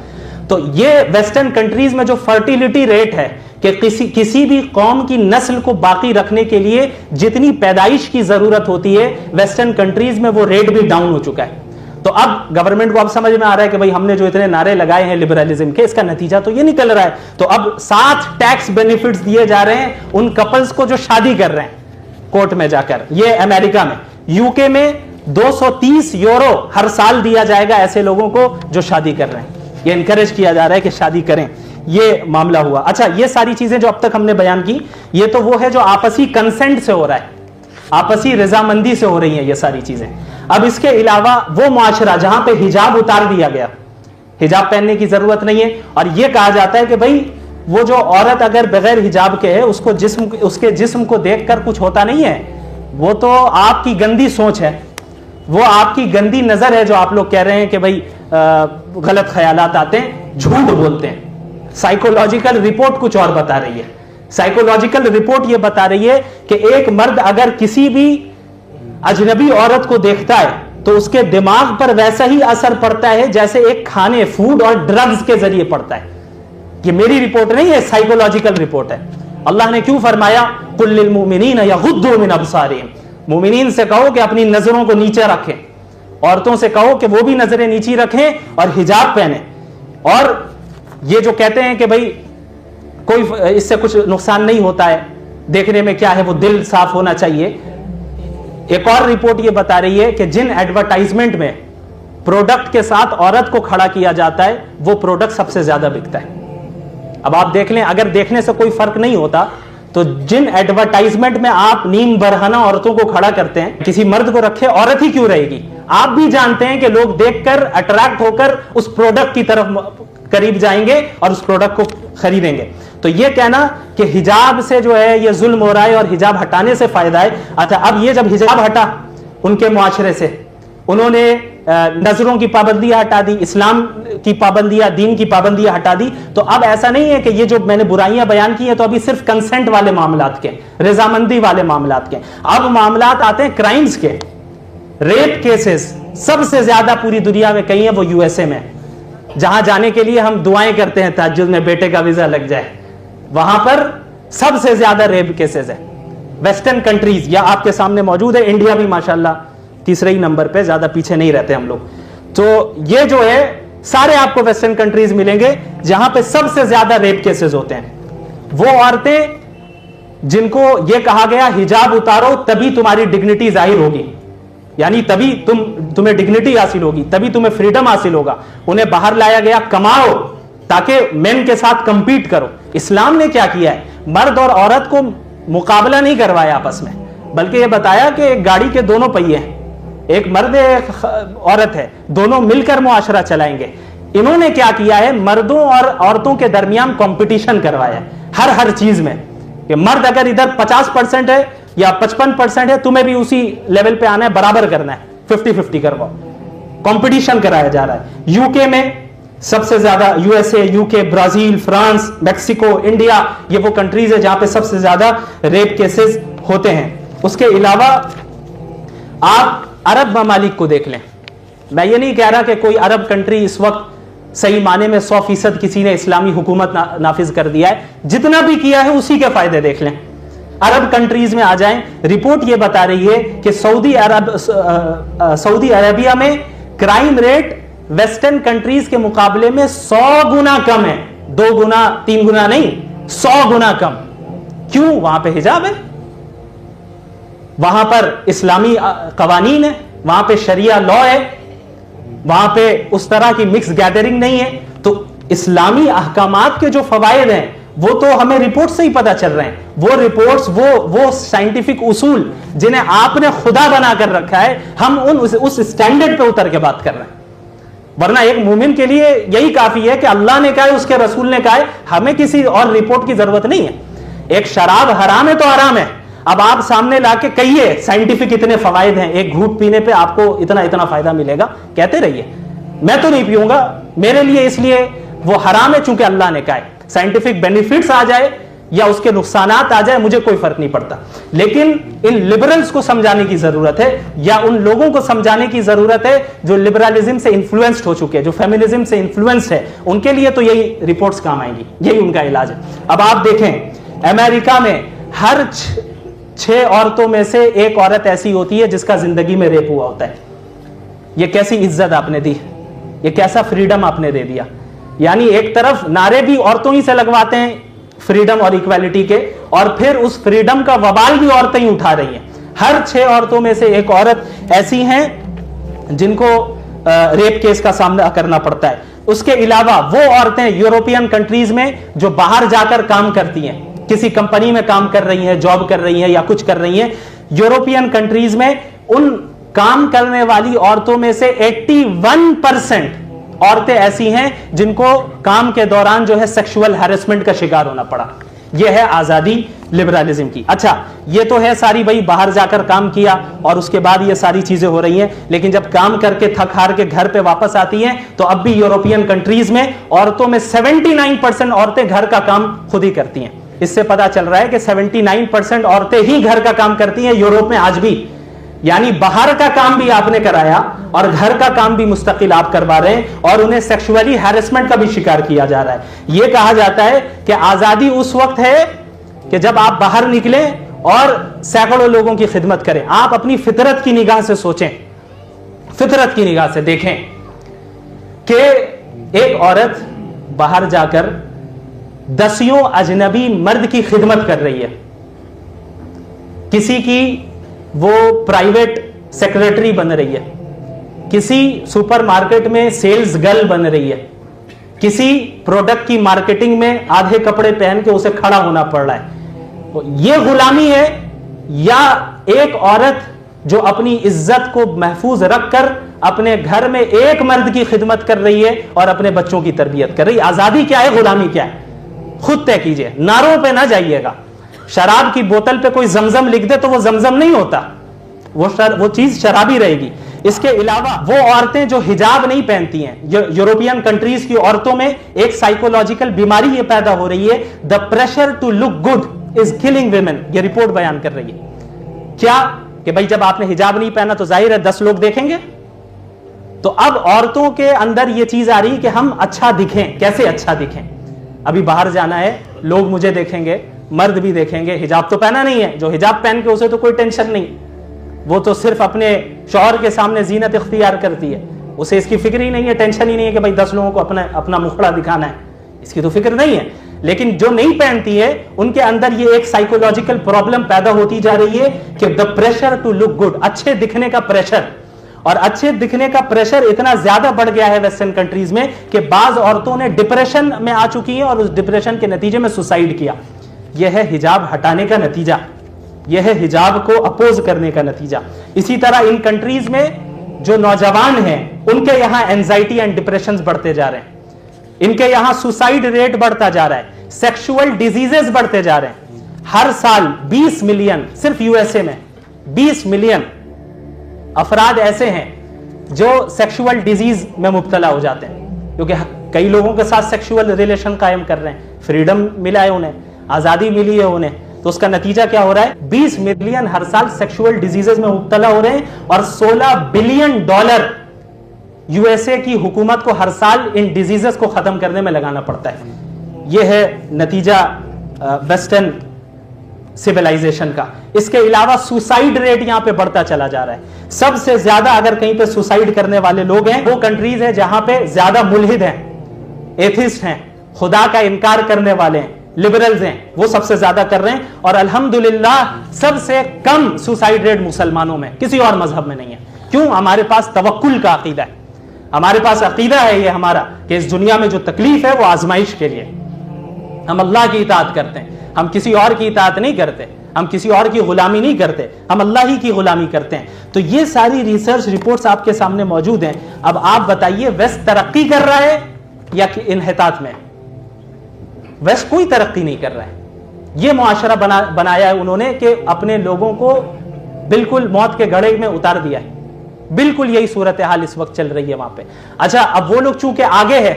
تو یہ ویسٹرن کنٹریز میں جو فرٹیلٹی ریٹ ہے کہ کسی بھی قوم کی نسل کو باقی رکھنے کے لیے جتنی پیدائش کی ضرورت ہوتی ہے, ویسٹرن کنٹریز میں وہ ریٹ بھی ڈاؤن ہو چکا ہے. تو اب گورنمنٹ کو اب سمجھ میں آ رہا ہے کہ بھائی ہم نے جو اتنے نعرے لگائے ہیں لبرلزم کے, اس کا نتیجہ تو یہ نکل رہا ہے. تو اب 7 ٹیکس بینیفٹس دیے جا رہے ہیں ان کپلز کو جو شادی کر رہے ہیں کورٹ میں جا کر. یہ امریکہ میں. یو کے میں 230 یورو ہر سال دیا جائے گا ایسے لوگوں کو جو شادی کر رہے ہیں. یہ انکریج کیا جا رہا ہے کہ شادی کریں. یہ معاملہ ہوا. اچھا یہ ساری چیزیں جو اب تک ہم نے بیان کی, یہ تو وہ ہے جو آپسی کنسنٹ سے ہو رہا ہے, آپسی رضامندی سے ہو رہی ہیں یہ ساری چیزیں. اب اس کے علاوہ وہ معاشرہ جہاں پہ حجاب اتار دیا گیا, حجاب پہننے کی ضرورت نہیں ہے, اور یہ کہا جاتا ہے کہ بھائی وہ جو عورت اگر بغیر حجاب کے ہے اس کے جسم کو دیکھ کر کچھ ہوتا نہیں ہے, وہ تو آپ کی گندی سوچ ہے, وہ آپ کی گندی نظر ہے جو آپ لوگ کہہ رہے ہیں کہ بھائی غلط خیالات آتے ہیں, جھوٹ بولتے ہیں. سائیکولوجیکل رپورٹ کچھ اور بتا رہی ہے. سائیکولوجیکل رپورٹ یہ بتا رہی ہے کہ ایک مرد اگر کسی بھی اجنبی عورت کو دیکھتا ہے تو اس کے دماغ پر ویسا ہی اثر پڑتا ہے جیسے ایک کھانے, فوڈ اور ڈرگز کے ذریعے پڑتا ہے. یہ میری رپورٹ نہیں ہے, سائیکولوجیکل رپورٹ ہے. اللہ نے کیوں فرمایا قل للمؤمنین یغضوا من ابصارہم, مومنین سے کہو کہ اپنی نظروں کو نیچے رکھیں, عورتوں سے کہو کہ وہ بھی نظریں نیچی رکھیں اور حجاب پہنیں. اور یہ جو کہتے ہیں کہ بھائی کوئی اس سے کچھ نقصان نہیں ہوتا ہے, دیکھنے میں کیا ہے, وہ دل صاف ہونا چاہیے. ایک اور رپورٹ یہ بتا رہی ہے کہ جن ایڈورٹائزمنٹ میں پروڈکٹ کے ساتھ عورت کو کھڑا کیا جاتا ہے وہ پروڈکٹ سب سے زیادہ بکتا ہے. اب آپ دیکھ لیں, اگر دیکھنے سے کوئی فرق نہیں ہوتا تو جن ایڈورٹائزمنٹ میں آپ نیم برہنہ عورتوں کو کھڑا کرتے ہیں, کسی مرد کو رکھے عورت ہی کیوں رہے گی؟ آپ بھی جانتے ہیں کہ لوگ دیکھ کر اٹریکٹ ہو کر اس پروڈکٹ کی طرف قریب جائیں گے اور اس پروڈکٹ کو خریدیں گے. تو یہ کہنا کہ حجاب سے جو ہے یہ ظلم ہو رہا ہے اور حجاب ہٹانے سے فائدہ ہے. اچھا اب یہ جب حجاب ہٹا ان کے معاشرے سے, انہوں نے نظروں کی پابندیاں ہٹا دی, اسلام کی پابندیاں, دین کی پابندیاں ہٹا دی, تو اب ایسا نہیں ہے کہ یہ جو میں نے برائیاں بیان کی ہیں تو ابھی صرف کنسنٹ والے معاملات کے, رضامندی والے معاملات کے. اب معاملات آتے ہیں کرائمز کے. ریپ کیسز سب سے زیادہ پوری دنیا میں کہیں ہیں وہ یو ایس اے میں, جہاں جانے کے لیے ہم دعائیں کرتے ہیں تہجد میں بیٹے کا ویزا لگ جائے, وہاں پر سب سے زیادہ ریپ کیسز ہیں. ویسٹرن کنٹریز یا آپ کے سامنے موجود ہے, انڈیا بھی ماشاءاللہ تیسرے ہی نمبر پہ, زیادہ پیچھے نہیں رہتے ہم لوگ. تو یہ جو ہے سارے آپ کو ویسٹرن کنٹریز ملیں گے جہاں پہ سب سے زیادہ ریپ کیسز ہوتے ہیں. وہ عورتیں جن کو یہ کہا گیا حجاب اتارو تبھی تمہاری ڈگنیٹی ظاہر ہوگی, یعنی تبھی تمہیں ڈگنیٹی حاصل ہوگی, تبھی تمہیں فریڈم حاصل ہوگا. انہیں باہر لایا گیا کماؤ تاکہ مین کے ساتھ کمپیٹ کرو. اسلام نے کیا کیا ہے, مرد اور عورت کو مقابلہ نہیں کروایا آپس میں, بلکہ یہ بتایا کہ ایک گاڑی کے دونوں پہیے ہیں, ایک مرد ہے ایک عورت ہے, دونوں مل کر معاشرہ چلائیں گے. انہوں نے کیا کیا ہے, مردوں اور عورتوں کے درمیان کمپٹیشن کروایا ہر چیز میں, کہ مرد اگر ادھر 50% ہے یا 55% ہے, تمہیں بھی اسی لیول پہ آنا ہے, برابر کرنا ہے, 50-50 کرواؤ. کمپٹیشن کرایا جا رہا ہے. یو کے میں سب سے زیادہ یو ایس اے, یو کے, برازیل, فرانس, میکسیکو, انڈیا, یہ وہ کنٹریز ہے جہاں پہ سب سے زیادہ ریپ کیسز ہوتے ہیں. اس کے علاوہ آپ عرب ممالک کو دیکھ لیں. میں یہ نہیں کہہ رہا کہ کوئی عرب کنٹری اس وقت صحیح معنی میں 100% کسی نے اسلامی حکومت نافذ کر دیا ہے, جتنا بھی کیا ہے اسی کے فائدے دیکھ لیں. عرب کنٹریز میں آ جائیں, رپورٹ یہ بتا رہی ہے کہ سعودی عربیہ میں کرائم ریٹ ویسٹرن کنٹریز کے مقابلے میں 100 گنا کم ہے. 2 گنا 3 گنا نہیں, 100 گنا کم. کیوں؟ وہاں پہ حجاب ہے, وہاں پر اسلامی قوانین ہے, وہاں پہ شریعہ لا ہے, وہاں پہ اس طرح کی مکس گیدرنگ نہیں ہے. تو اسلامی احکامات کے جو فوائد ہیں وہ تو ہمیں رپورٹ سے ہی پتا چل رہے ہیں. وہ رپورٹس, وہ سائنٹیفک اصول جنہیں آپ نے خدا بنا کر رکھا ہے, ہم اس سٹینڈرڈ پہ اتر کے بات کر رہے ہیں. ورنہ ایک مومن کے لیے یہی کافی ہے کہ اللہ نے کہا ہے, اس کے رسول نے کہا ہے, ہمیں کسی اور رپورٹ کی ضرورت نہیں ہے. ایک شراب حرام ہے تو حرام ہے, اب آپ سامنے لا کے کہیے سائنٹیفک اتنے فوائد ہیں, ایک گھونٹ پینے پہ آپ کو اتنا فائدہ ملے گا, کہتے رہیے. میں تو نہیں پیوں گا, میرے لیے اس لیے وہ حرام ہے چونکہ اللہ نے کہا ہے. سائنٹیفک بینیفٹس آ جائے یا اس کے نقصانات آ جائے مجھے کوئی فرق نہیں پڑتا, لیکن ان لبرلز کو سمجھانے کی ضرورت ہے, یا ان لوگوں کو سمجھانے کی ضرورت ہے جو لبرلزم سے انفلوئنسڈ ہو چکے, جو فیمنزم سے انفلوئنسڈ ہے. ان کے لیے تو یہی رپورٹس کام آئیں گی, یہی ان کا علاج ہے. اب آپ دیکھیں امریکہ میں ہر 6 عورتوں میں سے 1 عورت ایسی ہوتی ہے جس کا زندگی میں ریپ ہوا ہوتا ہے. یہ کیسی عزت آپ نے دی, یہ کیسا فریڈم آپ نے دے دیا. یعنی ایک طرف نعرے بھی عورتوں ہی سے لگواتے ہیں فریڈم اور ایکویلٹی کے, اور پھر اس فریڈم کا وبال بھی عورتیں ہی اٹھا رہی ہیں. ہر 6 عورتوں میں سے 1 عورت ایسی ہیں جن کو ریپ کیس کا سامنا کرنا پڑتا ہے. اس کے علاوہ وہ عورتیں یورپین کنٹریز میں جو باہر جا کر کام کرتی ہیں, کسی کمپنی میں کام کر رہی ہیں, جاب کر رہی ہیں یا کچھ کر رہی ہیں, یورپین کنٹریز میں ان کام کرنے والی عورتوں میں سے 81% عورتیں ایسی ہیں جن کو کام کے دوران جو ہے سیکشول ہیرسمنٹ کا شکار ہونا پڑا. یہ ہے آزادی لبرلزم کی. اچھا یہ تو ہے ساری بھائی باہر جا کر کام کیا اور اس کے بعد یہ ساری چیزیں ہو رہی ہیں, لیکن جب کام کر کے تھک ہار کے گھر پہ واپس آتی ہیں تو اب بھی یورپین کنٹریز میں عورتوں میں 79% عورتیں گھر کا کام خود ہی کرتی ہیں. اس سے پتا چل رہا ہے کہ 79% عورتیں ہی گھر کا کام کرتی ہیں یورپ میں آج بھی. یعنی باہر کا کام بھی آپ نے کرایا اور گھر کا کام بھی مستقل آپ کروا رہے ہیں, اور انہیں سیکشولی ہیرسمنٹ کا بھی شکار کیا جا رہا ہے. یہ کہا جاتا ہے کہ آزادی اس وقت ہے کہ جب آپ باہر نکلیں اور سینکڑوں لوگوں کی خدمت کریں. آپ اپنی فطرت کی نگاہ سے سوچیں, فطرت کی نگاہ سے دیکھیں کہ ایک عورت باہر جا کر 10 اجنبی مرد کی خدمت کر رہی ہے, کسی کی وہ پرائیویٹ سیکرٹری بن رہی ہے, کسی سپر مارکیٹ میں سیلز گرل بن رہی ہے, کسی پروڈکٹ کی مارکیٹنگ میں آدھے کپڑے پہن کے اسے کھڑا ہونا پڑ رہا ہے. یہ غلامی ہے یا ایک عورت جو اپنی عزت کو محفوظ رکھ کر اپنے گھر میں ایک مرد کی خدمت کر رہی ہے اور اپنے بچوں کی تربیت کر رہی ہے؟ آزادی کیا ہے, غلامی کیا ہے؟ خود طے کیجئے, نعروں پہ نہ جائیے گا. شراب کی بوتل پہ کوئی زمزم لکھ دے تو وہ زمزم نہیں ہوتا, وہ چیز شرابی رہے گی. اس کے علاوہ وہ عورتیں جو حجاب نہیں پہنتی ہیں, یورپین کنٹریز کی عورتوں میں ایک سائیکولوجیکل بیماری یہ پیدا ہو رہی ہے, the pressure to look good is killing women. یہ رپورٹ بیان کر رہی ہے. کیا کہ بھائی جب آپ نے حجاب نہیں پہنا تو ظاہر ہے 10 لوگ دیکھیں گے, تو اب عورتوں کے اندر یہ چیز آ رہی ہے کہ ہم اچھا دکھیں. کیسے اچھا دکھیں؟ ابھی باہر جانا ہے, لوگ مجھے دیکھیں گے, مرد بھی دیکھیں گے, حجاب تو پہنا نہیں ہے. جو حجاب پہن کے اسے تو کوئی ٹینشن نہیں, وہ تو صرف اپنے شوہر کے سامنے زینت اختیار کرتی ہے, اسے اس کی فکر ہی نہیں ہے, ٹینشن ہی نہیں ہے کہ بھائی 10 لوگوں کو اپنا مکھڑا دکھانا ہے, اس کی تو فکر نہیں ہے. لیکن جو نہیں پہنتی ہے ان کے اندر یہ ایک سائیکولوجیکل پرابلم پیدا ہوتی جا رہی ہے کہ the pressure to look good, اچھے دکھنے کا پریشر. اور اچھے دکھنے کا پریشر اتنا زیادہ بڑھ گیا ہے ویسٹرن کنٹریز میں کہ بعض عورتوں نے ڈپریشن میں آ چکی ہیں اور اس ڈپریشن کے نتیجے میں سوسائڈ کیا. یہ ہے حجاب ہٹانے کا نتیجہ, یہ ہے حجاب کو اپوز کرنے کا نتیجہ. اسی طرح ان کنٹریز میں جو نوجوان ہیں ان کے یہاں اینزائٹی اینڈ ڈپریشنز بڑھتے جا رہے ہیں, ان کے یہاں سوسائڈ ریٹ بڑھتا جا رہا ہے, سیکشول ڈیزیزز بڑھتے جا رہے ہیں. ہر سال 20 ملین, صرف یو ایس اے میں 20 ملین افراد ایسے ہیں جو سیکشول ڈیزیز میں مبتلا ہو جاتے ہیں, کیونکہ کئی لوگوں کے ساتھ سیکشول ریلیشن قائم کر رہے ہیں, فریڈم ملا ہے انہیں, آزادی ملی ہے انہیں, تو اس کا نتیجہ کیا ہو رہا ہے؟ 20 ملین ہر سال سیکشول ڈیزیزز میں مبتلا ہو رہے ہیں, اور $16 بلین USA کی حکومت کو ہر سال ان ڈیزیزز کو ختم کرنے میں لگانا پڑتا ہے. یہ ہے نتیجہ ویسٹرن سیولائزیشن کا. اس کے علاوہ سوسائڈ ریٹ یہاں پہ بڑھتا چلا جا رہا ہے. سب سے زیادہ اگر کہیں پہ سوسائڈ کرنے والے لوگ ہیں وہ کنٹریز ہیں جہاں پہ زیادہ ملحد ہیں, ایتھسٹ ہیں, خدا کا انکار کرنے والے ہیں, لبرلز ہیں, وہ سب سے زیادہ کر رہے ہیں. اور الحمدللہ سب سے کم سوسائڈ ریٹ مسلمانوں میں, کسی اور مذہب میں نہیں ہے. کیوں؟ ہمارے پاس توکل کا عقیدہ ہے, ہمارے پاس عقیدہ ہے یہ ہمارا کہ اس دنیا میں جو تکلیف ہے وہ آزمائش کے لیے. ہم اللہ کی اطاعت کرتے ہیں, ہم کسی اور کی اطاعت نہیں کرتے, ہم کسی اور کی غلامی نہیں کرتے, ہم اللہ ہی کی غلامی کرتے ہیں. تو یہ ساری ریسرچ رپورٹس آپ کے سامنے موجود ہیں. اب آپ بتائیے ویسٹ ترقی کر رہا ہے یا انحطاط میں؟ ویسٹ کوئی ترقی نہیں کر رہا ہے. یہ معاشرہ بنایا ہے انہوں نے کہ اپنے لوگوں کو بالکل موت کے گڑھے میں اتار دیا ہے. بالکل یہی صورتحال اس وقت چل رہی ہے وہاں پہ. اچھا, اب وہ لوگ چونکہ آگے ہے,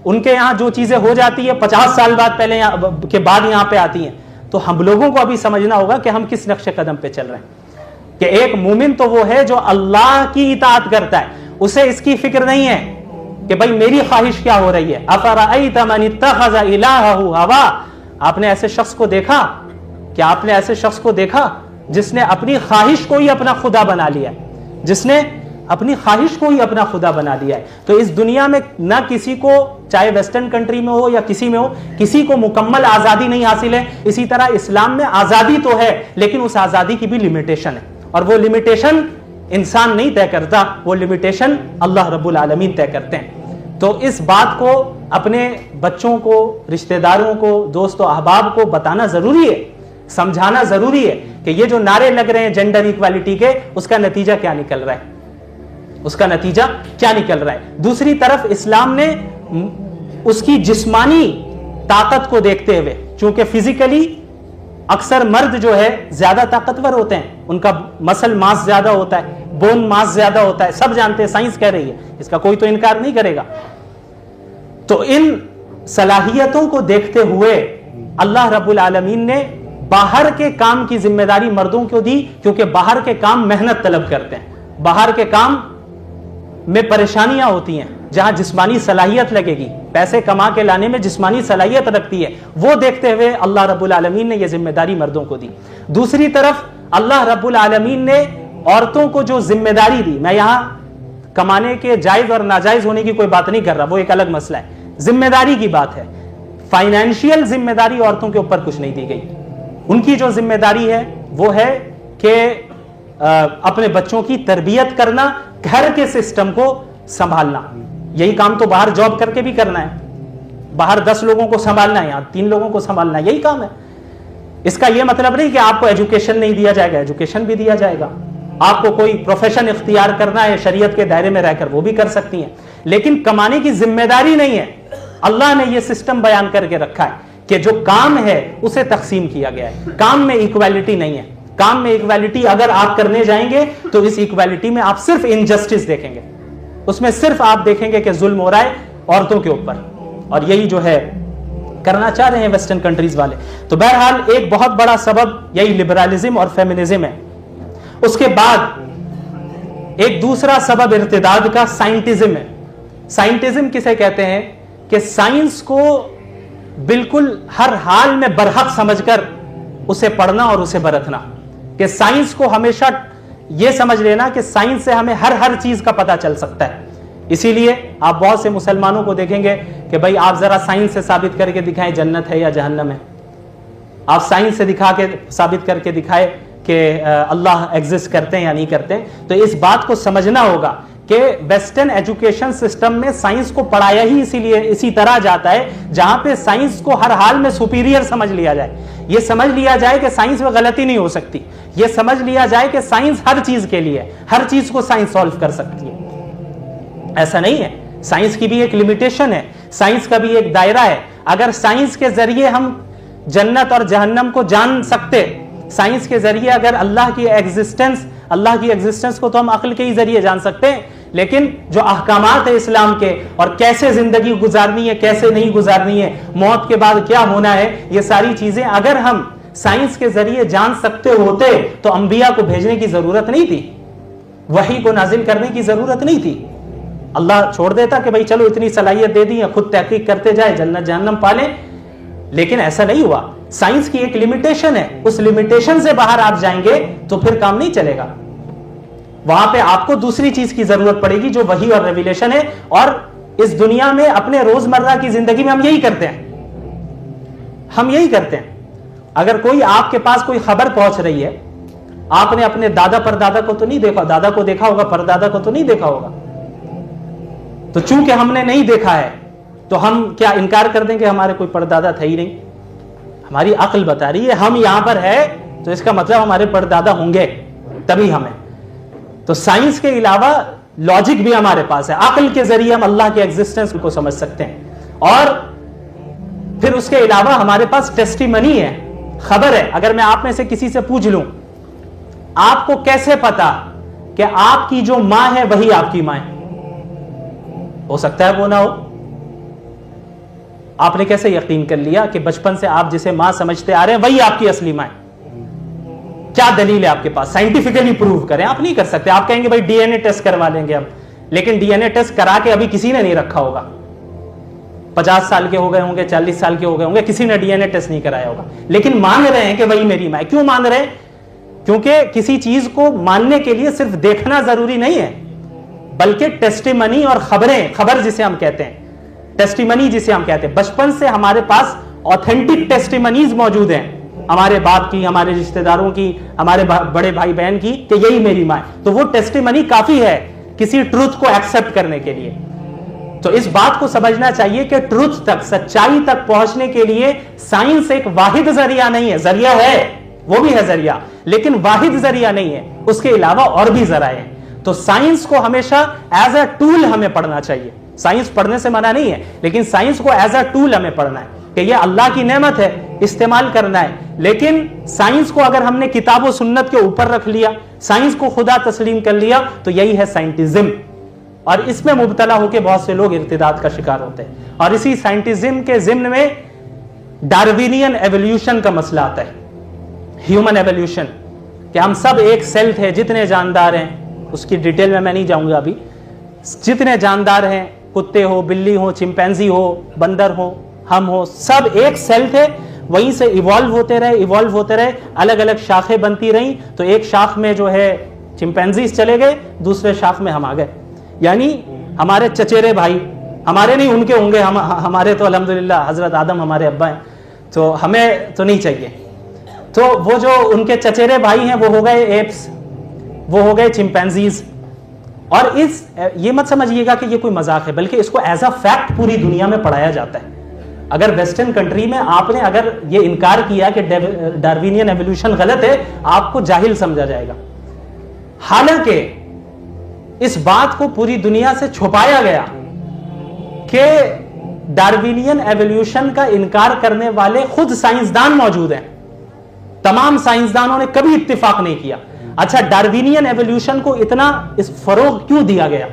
ان کے یہاں جو چیزیں ہو جاتی ہے 50 سال بعد پہلے کے بعد یہاں پہ آتی ہیں, تو ہم لوگوں کو ابھی سمجھنا ہوگا کہ ہم کس نقش قدم پہ چل رہے ہیں. کہ ایک مومن تو وہ ہے جو اللہ کی اطاعت کرتا ہے, اسے اس کی فکر نہیں ہے کہ بھائی میری خواہش کیا ہو رہی ہے. افرأیت من اتخذ الہہ ہوا, آپ نے ایسے شخص کو دیکھا, کیا آپ نے ایسے شخص کو دیکھا جس نے اپنی خواہش کو ہی اپنا خدا بنا لیا ہے, جس نے اپنی خواہش کو ہی اپنا خدا بنا دیا ہے. تو اس دنیا میں نہ کسی کو, چاہے ویسٹرن کنٹری میں ہو یا کسی میں ہو, کسی کو مکمل آزادی نہیں حاصل ہے. اسی طرح اسلام میں آزادی تو ہے, لیکن اس آزادی کی بھی لمیٹیشن ہے, اور وہ لمیٹیشن انسان نہیں طے کرتا, وہ لمیٹیشن اللہ رب العالمین طے کرتے ہیں. تو اس بات کو اپنے بچوں کو, رشتہ داروں کو, دوست و احباب کو بتانا ضروری ہے, سمجھانا ضروری ہے کہ یہ جو نعرے لگ رہے ہیں جینڈر ایکوالٹی کے, اس کا نتیجہ کیا نکل رہا ہے, اس کا نتیجہ کیا نکل رہا ہے. دوسری طرف اسلام نے اس کی جسمانی طاقت کو دیکھتے ہوئے, چونکہ فزیکلی اکثر مرد جو ہے زیادہ طاقتور ہوتے ہیں, ان کا مسل ماس زیادہ ہوتا ہے, بون ماس زیادہ ہوتا ہے, سب جانتے ہیں, سائنس کہہ رہی ہے, اس کا کوئی تو انکار نہیں کرے گا. تو ان صلاحیتوں کو دیکھتے ہوئے اللہ رب العالمین نے باہر کے کام کی ذمہ داری مردوں کو دی, کیونکہ باہر کے کام محنت طلب کرتے ہیں, باہر کے کام میں پریشانیاں ہوتی ہیں, جہاں جسمانی صلاحیت لگے گی, پیسے کما کے لانے میں جسمانی صلاحیت رکھتی ہے, وہ دیکھتے ہوئے اللہ رب العالمین نے یہ ذمہ داری مردوں کو دی. دوسری طرف اللہ رب العالمین نے عورتوں کو جو ذمہ داری دی, میں یہاں کمانے کے جائز اور ناجائز ہونے کی کوئی بات نہیں کر رہا, وہ ایک الگ مسئلہ ہے, ذمہ داری کی بات ہے. فائنینشیل ذمہ داری عورتوں کے اوپر کچھ نہیں دی گئی. ان کی جو ذمہ داری ہے وہ ہے کہ اپنے بچوں کی تربیت کرنا, گھر کے سسٹم کو سنبھالنا. یہی کام تو باہر جاب کر کے بھی کرنا ہے, باہر 10 لوگوں کو سنبھالنا ہے, یہاں 3 لوگوں کو سنبھالنا ہے, یہی کام ہے. اس کا یہ مطلب نہیں کہ آپ کو ایجوکیشن نہیں دیا جائے گا, ایجوکیشن بھی دیا جائے گا. آپ کو کوئی پروفیشن اختیار کرنا ہے شریعت کے دائرے میں رہ کر, وہ بھی کر سکتی ہیں, لیکن کمانے کی ذمہ داری نہیں ہے. اللہ نے یہ سسٹم بیان کر کے رکھا ہے کہ جو کام ہے اسے تقسیم کیا گیا ہے. کام میں ایکویلٹی نہیں ہے. کام میں ایکویلٹی اگر آپ کرنے جائیں گے تو اس ایکویلٹی میں آپ صرف انجسٹس دیکھیں گے, اس میں صرف آپ دیکھیں گے کہ ظلم ہو رہا ہے عورتوں کے اوپر, اور یہی جو ہے کرنا چاہ رہے ہیں ویسٹرن کنٹریز والے. تو بہرحال ایک بہت بڑا سبب یہی لبرالزم اور فیمنزم ہے. اس کے بعد ایک دوسرا سبب ارتداد کا سائنٹزم ہے. سائنٹزم کسے کہتے ہیں کہ سائنس کو بالکل ہر حال میں برحق سمجھ کر اسے پڑھنا اور اسے برتنا, کہ سائنس کو ہمیشہ یہ سمجھ لینا کہ سائنس سے ہمیں ہر چیز کا پتہ چل سکتا ہے. اسی لیے آپ بہت سے مسلمانوں کو دیکھیں گے کہ بھائی آپ ذرا سائنس سے ثابت کر کے دکھائیں جنت ہے یا جہنم ہے, آپ سائنس سے ثابت کر کے دکھائے کہ اللہ ایگزسٹ کرتے ہیں یا نہیں کرتے. تو اس بات کو سمجھنا ہوگا کہ ویسٹرن ایجوکیشن سسٹم میں سائنس کو پڑھایا ہی اسی طرح جاتا ہے جہاں پہ سائنس کو ہر حال میں سپیریئر سمجھ لیا جائے. یہ سمجھ لیا جائے کہ سائنس میں غلطی نہیں ہو سکتی, یہ سمجھ لیا جائے کہ سائنس ہر چیز کے لیے, ہر چیز کو سائنس سالو کر سکتی ہے. ایسا نہیں ہے, سائنس کی بھی ایک لمیٹیشن ہے, سائنس کا بھی ایک دائرہ ہے. اگر سائنس کے ذریعے ہم جنت اور جہنم کو جان سکتے, سائنس کے ذریعے اگر اللہ کی ایگزسٹنس کو تو ہم عقل کے ہی ذریعے جان سکتے ہیں, لیکن جو احکامات ہیں اسلام کے اور کیسے زندگی گزارنی ہے کیسے نہیں گزارنی ہے, موت کے بعد کیا ہونا ہے, یہ ساری چیزیں اگر ہم سائنس کے ذریعے جان سکتے ہوتے تو انبیاء کو بھیجنے کی ضرورت نہیں تھی, وحی کو نازل کرنے کی ضرورت نہیں تھی. اللہ چھوڑ دیتا کہ بھائی چلو اتنی صلاحیت دے دی ہے, خود تحقیق کرتے جائے, جنت جہنم پالیں. لیکن ایسا نہیں ہوا. سائنس کی ایک لمیٹیشن ہے, اس لمیٹیشن سے باہر آپ جائیں گے تو پھر کام نہیں چلے گا. وہاں پہ آپ کو دوسری چیز کی ضرورت پڑے گی جو وحی اور ریویلیشن ہے. اور اس دنیا میں اپنے روزمرہ کی زندگی میں ہم یہی کرتے ہیں. اگر کوئی آپ کے پاس کوئی خبر پہنچ رہی ہے, آپ نے اپنے دادا پردادا کو تو نہیں دیکھا, دادا کو دیکھا ہوگا, پردادا کو تو نہیں دیکھا ہوگا. تو چونکہ ہم نے نہیں دیکھا ہے تو ہم کیا انکار کر دیں کہ ہمارے کوئی پردادا تھا ہی نہیں؟ ہماری عقل بتا رہی ہے ہم یہاں پر ہے تو اس کا مطلب ہمارے پردادا ہوں گے تبھی ہمیں. تو سائنس کے علاوہ لاجک بھی ہمارے پاس ہے, عقل کے ذریعے ہم اللہ کے ایگزسٹنس کو سمجھ سکتے ہیں. اور پھر اس کے علاوہ ہمارے پاس ٹیسٹیمنی ہے, خبر ہے. اگر میں آپ میں سے کسی سے پوچھ لوں آپ کو کیسے پتا کہ آپ کی جو ماں ہے وہی آپ کی ماں ہے, ہو سکتا ہے وہ نہ ہو, آپ نے کیسے یقین کر لیا کہ بچپن سے آپ جسے ماں سمجھتے آ رہے ہیں وہی آپ کی اصلی ماں ہے؟ کیا دلیل ہے آپ کے پاس؟ سائنٹیفکلی پروو کریں. آپ نہیں کر سکتے. آپ کہیں گے بھائی ڈی این اے ٹیسٹ کروا لیں گے ہم, لیکن ڈی این اے ٹیسٹ کرا کے ابھی کسی نے نہیں رکھا ہوگا. 50 سال کے ہو گئے ہوں گے, 40 سال کے ہو گئے ہوں گے, کسی نے ڈی این اے ٹیسٹ نہیں کرایا ہوگا, لیکن مان رہے ہیں کہ وہی میری ماں ہے. کیوں مان رہے ہیں؟ کیونکہ کسی چیز کو ماننے کے لیے صرف دیکھنا ضروری نہیں ہے, بلکہ ٹیسٹیمنی اور خبریں, خبر جسے ہم کہتے ہیں, ٹیسٹیمنی جسے ہم کہتے ہیں, بچپن سے ہمارے پاس آتھینٹک ٹیسٹیمنیز موجود ہیں, ہمارے باپ کی, ہمارے رشتہ داروں کی, ہمارے بڑے بھائی بہن کی, کہ یہی میری ماں ہے. تو وہ ٹیسٹیمنی کافی ہے کسی ٹروتھ کو ایکسپٹ کرنے کے لیے. تو اس بات کو سمجھنا چاہیے کہ ٹروتھ تک, سچائی تک پہنچنے کے لیے سائنس ایک واحد ذریعہ نہیں ہے. ذریعہ ہے, وہ بھی ہے ذریعہ, لیکن واحد ذریعہ نہیں ہے, اس کے علاوہ اور بھی ذرائع ہیں. تو سائنس کو ہمیشہ ایز اے ٹول ہمیں پڑھنا چاہیے. سائنس پڑھنے سے منع نہیں ہے, لیکن سائنس کو ایز اے ٹول ہمیں پڑھنا ہے کہ یہ اللہ کی نعمت ہے, استعمال کرنا ہے. لیکن سائنس کو اگر ہم نے کتاب و سنت کے اوپر رکھ لیا, سائنس کو خدا تسلیم کر لیا, تو یہی ہے سائنٹزم. اور اس میں مبتلا ہو کے بہت سے لوگ ارتداد کا شکار ہوتے ہیں. اور اسی سائنٹزم کے ضمن میں ڈاروینین ایولیوشن کا مسئلہ آتا ہے, ہیومن ایولیوشن, کہ ہم سب ایک سیل تھے. جتنے جاندار ہیں, اس کی ڈیٹیل میں نہیں جاؤں گا ابھی, جتنے جاندار ہیں, کتے ہو, بلی ہو, چمپینزی ہو, بندر ہو, ہم ہو, سب ایک سیل تھے. وہیں سے ایوالو ہوتے رہے, الگ الگ شاخیں بنتی رہیں. تو ایک شاخ میں جو ہے چمپینزیز چلے گئے, دوسرے شاخ میں ہم آ گئے. یعنی ہمارے چچیرے بھائی, ہمارے نہیں ان کے ہوں گے, ہمارے تو الحمدللہ حضرت آدم ہمارے ابا ہیں, تو ہمیں تو نہیں چاہیے. تو وہ جو ان کے چچیرے بھائی ہیں وہ ہو گئے ایپس, وہ ہو گئے چمپینزیز. اور یہ مت سمجھیے گا کہ یہ کوئی مذاق ہے, بلکہ اس کو ایز اے فیکٹ پوری دنیا میں پڑھایا جاتا ہے. اگر ویسٹرن کنٹری میں آپ نے اگر یہ انکار کیا کہ ڈاروینین ایولیوشن غلط ہے, آپ کو جاہل سمجھا جائے گا. حالانکہ اس بات کو پوری دنیا سے چھپایا گیا کہ ڈاروینین ایولیوشن کا انکار کرنے والے خود سائنسدان موجود ہیں. تمام سائنسدانوں نے کبھی اتفاق نہیں کیا. اچھا, ڈاروینین ایولیوشن کو اتنا اس فروغ کیوں دیا گیا؟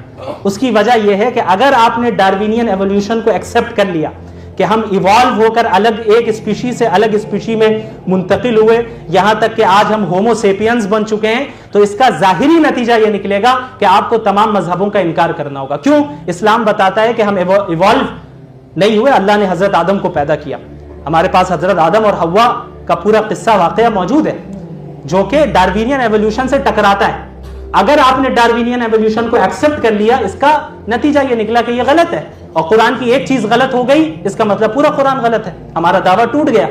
اس کی وجہ یہ ہے کہ اگر آپ نے ڈاروینین ایولیوشن کو ایکسپٹ کر لیا کہ ہم ایوالو ہو کر الگ ایک اسپیشی سے الگ اسپیشی میں منتقل ہوئے, یہاں تک کہ آج ہم ہومو سیپینز بن چکے ہیں, تو اس کا ظاہری نتیجہ یہ نکلے گا کہ آپ کو تمام مذہبوں کا انکار کرنا ہوگا. کیوں؟ اسلام بتاتا ہے کہ ہم ایوالو نہیں ہوئے, اللہ نے حضرت آدم کو پیدا کیا. ہمارے پاس حضرت آدم اور حوا کا پورا قصہ واقعہ موجود ہے جو کہ ڈاروینین ایولیوشن سے ٹکراتا ہے. اگر آپ نے ڈاروینین ایولیوشن کو ایکسپٹ کر لیا, اس کا نتیجہ یہ نکلا کہ یہ غلط ہے, اور قرآن کی ایک چیز غلط ہو گئی, اس کا مطلب پورا قرآن غلط ہے, ہمارا دعویٰ ٹوٹ گیا.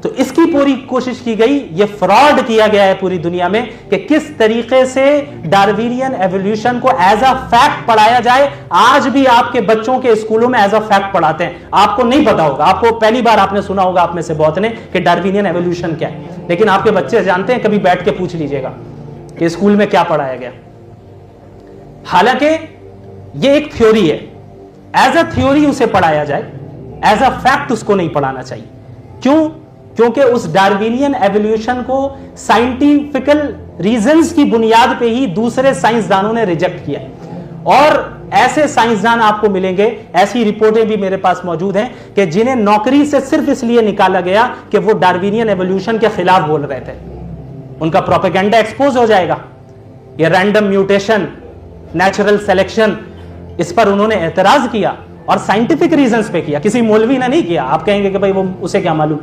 تو اس کی پوری کوشش کی گئی, یہ فراڈ کیا گیا ہے پوری دنیا میں کہ کس طریقے سے ڈاروینین ایولیوشن کو ایز اے فیکٹ پڑھایا جائے. آج بھی آپ کے بچوں کے اسکولوں میں ایز اے فیکٹ پڑھاتے ہیں. آپ کو نہیں پتا ہوگا, آپ کو پہلی بار آپ نے سنا ہوگا آپ میں سے بہت نے کہ ڈاروینین ایولیوشن کیا ہے, لیکن آپ کے بچے جانتے ہیں. کبھی بیٹھ کے پوچھ لیجئے گا کہ اسکول میں کیا پڑھایا گیا. حالانکہ یہ ایک تھیوری ہے, ایز اے تھیوری اسے پڑھایا جائے, ایز اے فیکٹ اس کو نہیں پڑھانا چاہیے. کیوں؟ کیونکہ اس ڈاروینین ایولیوشن کو سائنٹیفیکل ریزنز کی بنیاد پہ ہی دوسرے سائنسدانوں نے ریجیکٹ کیا. اور ایسے سائنسدان آپ کو ملیں گے, ایسی رپورٹیں بھی میرے پاس موجود ہیں کہ جنہیں نوکری سے صرف اس لیے نکالا گیا کہ وہ ڈارونین ایوولوشن کے خلاف بول رہے تھے. ان کا پروپیگنڈا ایکسپوز ہو جائے گا. یہ رینڈم میوٹیشن, نیچرل سلیکشن, اس پر انہوں نے اعتراض کیا اور سائنٹیفک ریزنز پہ کیا. کسی مولوی نے نہیں کیا. آپ کہیں گے کہ بھائی وہ اسے کیا معلوم,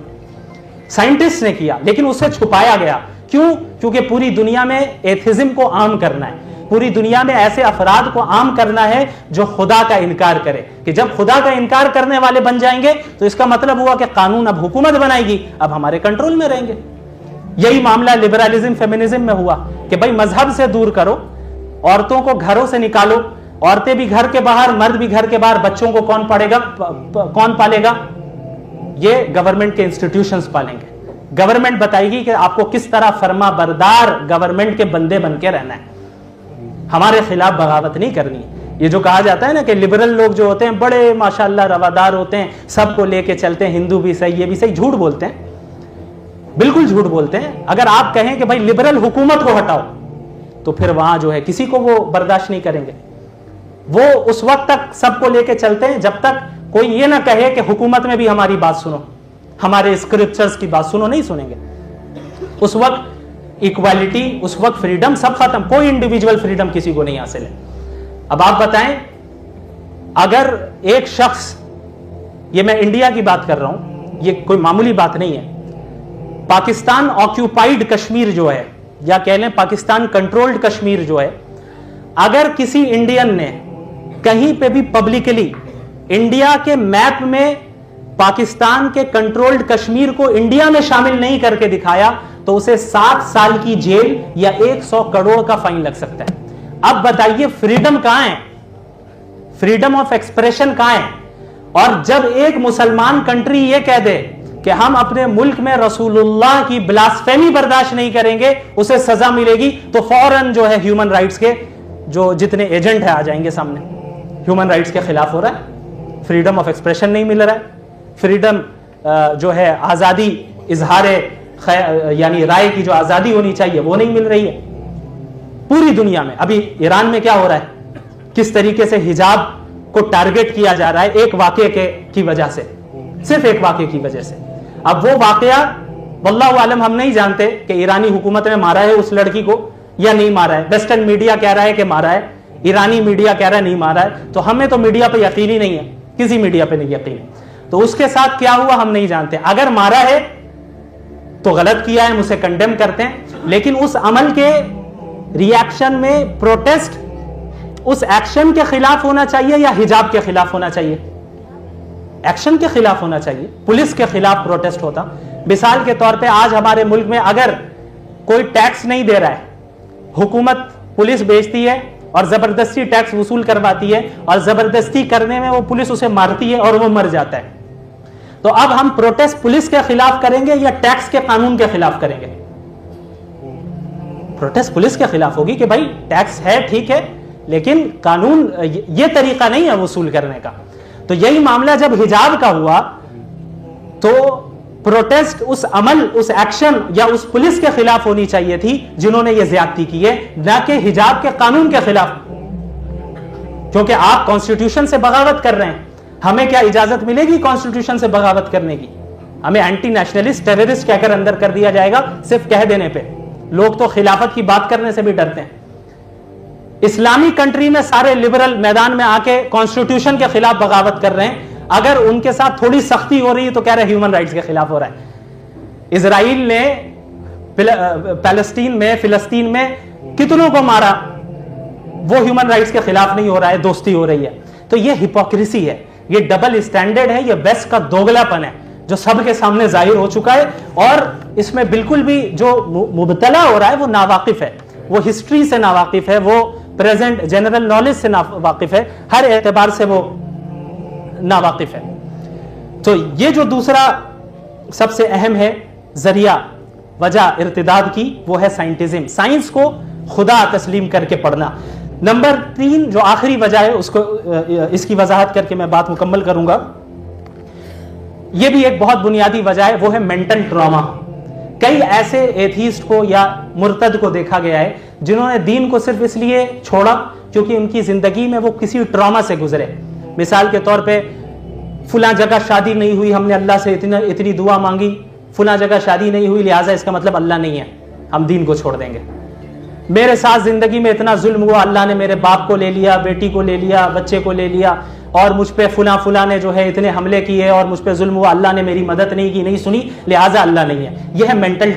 سائنٹسٹ نے کیا, لیکن اسے چھپایا گیا. کیوں؟ کیونکہ پوری دنیا میں ایتھزم کو عام کرنا ہے, پوری دنیا میں ایسے افراد کو عام کرنا ہے جو خدا کا انکار کرے, کہ جب خدا کا انکار کرنے والے بن جائیں گے تو اس کا مطلب ہوا کہ قانون اب حکومت بنائے گی, اب ہمارے کنٹرول میں رہیں گے. یہی معاملہ لبرلزم فیمنزم میں ہوا کہ بھائی مذہب سے دور کرو, عورتوں کو گھروں سے نکالو, عورتیں بھی گھر کے باہر, مرد بھی گھر کے باہر, بچوں کو کون پالے گا؟ یہ گورنمنٹ کے انسٹیٹیوشنز پالیں گے. گورنمنٹ بتائے گی کہ آپ کو کس طرح فرما بردار گورنمنٹ کے بندے بن کے رہنا ہے, ہمارے خلاف بغاوت نہیں کرنی ہے. یہ جو کہا جاتا ہے نا کہ لبرل لوگ جو ہوتے ہیں بڑے ماشاءاللہ روادار ہوتے ہیں, سب کو لے کے چلتے ہیں, ہندو بھی صحیح, یہ بھی صحیح, جھوٹ بولتے ہیں, بالکل جھوٹ بولتے ہیں. اگر آپ کہیں کہ بھائی لبرل حکومت کو ہٹاؤ تو پھر وہاں جو ہے کسی کو وہ برداشت نہیں کریں گے. وہ اس وقت تک سب کو لے کے چلتے ہیں جب تک کوئی یہ نہ کہے کہ حکومت میں بھی ہماری بات سنو, ہمارے اسکرپچرز کی بات سنو, نہیں سنیں گے. اس وقت ایکوالٹی, اس وقت فریڈم سب ختم, کوئی انڈیویجول فریڈم کسی کو نہیں حاصل ہے. اب آپ بتائیں, اگر ایک شخص, یہ میں انڈیا کی بات کر رہا ہوں, یہ کوئی معمولی بات نہیں ہے, پاکستان آکیوپائیڈ کشمیر جو ہے, یا کہہ لیں پاکستان کنٹرولڈ کشمیر جو ہے, اگر کسی انڈین نے کہیں پہ بھی پبلکلی انڈیا کے میپ میں پاکستان کے کنٹرولڈ کشمیر کو انڈیا میں شامل نہیں کر کے دکھایا تو اسے 7 سال کی جیل یا 100 کروڑ کا فائن لگ سکتا ہے. اب بتائیے فریڈم کہاں ہے, فریڈم آف ایکسپریشن کہاں ہے؟ اور جب ایک مسلمان کنٹری یہ کہہ دے کہ ہم اپنے ملک میں رسول اللہ کی بلاسفیمی برداشت نہیں کریں گے, اسے سزا ملے گی, تو فوراً جو ہے ہیومن رائٹس کے جو جتنے ایجنٹ ہیں آ جائیں گے سامنے. ہیومن رائٹس کے خلاف ہو رہا ہے, فریڈم آف ایکسپریشن نہیں مل رہا ہے, فریڈم جو ہے آزادی اظہار یعنی رائے کی جو آزادی ہونی چاہیے وہ نہیں مل رہی ہے پوری دنیا میں. ابھی ایران میں کیا ہو رہا ہے, کس طریقے سے حجاب کو ٹارگٹ کیا جا رہا ہے ایک واقعے کی وجہ سے, صرف ایک واقعے کی وجہ سے. اب وہ واقعہ واللہ عالم ہم نہیں جانتے کہ ایرانی حکومت نے مارا ہے اس لڑکی کو یا نہیں مارا ہے. ویسٹرن میڈیا کہہ رہا ہے کہ مارا ہے, ایرانی میڈیا کہہ رہا ہے نہیں مارا ہے. تو ہمیں تو میڈیا پہ یقین ہی نہیں ہے, کسی میڈیا پہ نہیں یقین ہے. تو اس کے ساتھ کیا ہوا ہم نہیں جانتے. اگر مارا ہے تو غلط کیا ہے, ہم اسے کنڈیم کرتے ہیں, لیکن اس عمل کے ری ایکشن میں پروٹیسٹ اس ایکشن کے خلاف ہونا چاہیے یا حجاب کے خلاف ہونا چاہیے؟ ایکشن کے خلاف ہونا چاہیے. پولیس کے خلاف پروٹیسٹ ہوتا. مثال کے طور پہ آج ہمارے ملک میں اگر کوئی ٹیکس نہیں دے رہا ہے, حکومت پولیس بھیجتی ہے اور زبردستی ٹیکس وصول کرواتی ہے, اور زبردستی کرنے میں وہ پولیس اسے مارتی ہے اور وہ مر جاتا ہے, تو اب ہم پروٹیسٹ پولیس کے خلاف کریں گے یا ٹیکس کے قانون کے خلاف کریں گے؟ پروٹیسٹ پولیس کے خلاف ہوگی کہ بھائی ٹیکس ہے ٹھیک ہے, لیکن قانون یہ طریقہ نہیں ہے وصول کرنے کا. تو یہی معاملہ جب حجاب کا ہوا تو پروٹیسٹ اس عمل, اس ایکشن یا اس پولیس کے خلاف ہونی چاہیے تھی جنہوں نے یہ زیادتی کی ہے, نہ کہ حجاب کے قانون کے خلاف, کیونکہ آپ کانسٹیٹیوشن سے بغاوت کر رہے ہیں. ہمیں کیا اجازت ملے گی کانسٹیٹیوشن سے بغاوت کرنے کی؟ ہمیں اینٹی نیشنلسٹ, ٹیررسٹ کہہ کر اندر کر دیا جائے گا صرف کہہ دینے پہ. لوگ تو خلافت کی بات کرنے سے بھی ڈرتے ہیں. اسلامی کنٹری میں سارے لبرل میدان میں آ کے کانسٹیٹیوشن کے خلاف بغاوت کر رہے ہیں, اگر ان کے ساتھ تھوڑی سختی ہو رہی ہے تو کہہ رہے ہیومن رائٹس کے خلاف ہو رہا ہے. اسرائیل نے فلسطین میں کتنوں کو مارا, وہ ہیومن رائٹس کے خلاف نہیں ہو رہا ہے, دوستی ہو رہی ہے. تو یہ ہپوکریسی ہے, یہ ڈبل اسٹینڈرڈ ہے, یہ ویسٹ کا دوگلا پن ہے جو سب کے سامنے ظاہر ہو چکا ہے, اور اس میں بالکل بھی جو مبتلا ہو رہا ہے وہ ناواقف ہے, وہ ہسٹری سے ناواقف ہے, وہ پریزنٹ جنرل نالج سے ناواقف ہے, ہر اعتبار سے وہ ناواقف ہے. تو یہ جو دوسرا سب سے اہم ہے ذریعہ وجہ ارتداد کی, وہ ہے سائنٹزم, سائنس کو خدا تسلیم کر کے پڑھنا. نمبر 3 جو آخری وجہ ہے اس کی وضاحت کر کے میں بات مکمل کروں گا. یہ بھی ایک بہت بنیادی وجہ ہے, وہ ہے مینٹل ٹراما. کئی ایسے ایتھیسٹ کو یا مرتد کو دیکھا گیا ہے جنہوں نے دین کو صرف اس لیے چھوڑا کیونکہ ان کی زندگی میں وہ کسی ٹراما سے گزرے. مثال کے طور پہ فلاں جگہ شادی نہیں ہوئی, ہم نے اللہ سے اتنی دعا مانگی, فلاں جگہ شادی نہیں ہوئی لہٰذا اس کا مطلب اللہ نہیں ہے, ہم دین کو چھوڑ دیں گے. میرے ساتھ زندگی میں اتنا ظلم ہوا, اللہ نے میرے باپ کو لے لیا, بیٹی کو لے لیا, بچے کو لے لیا, اور مجھ پہ فلاں نے جو ہے اتنے حملے کیے اور مجھ پہ ظلم ہوا, اللہ نے میری مدد نہیں کی, نہیں سنی, لہٰذا اللہ نہیں ہے. یہ ہے مینٹل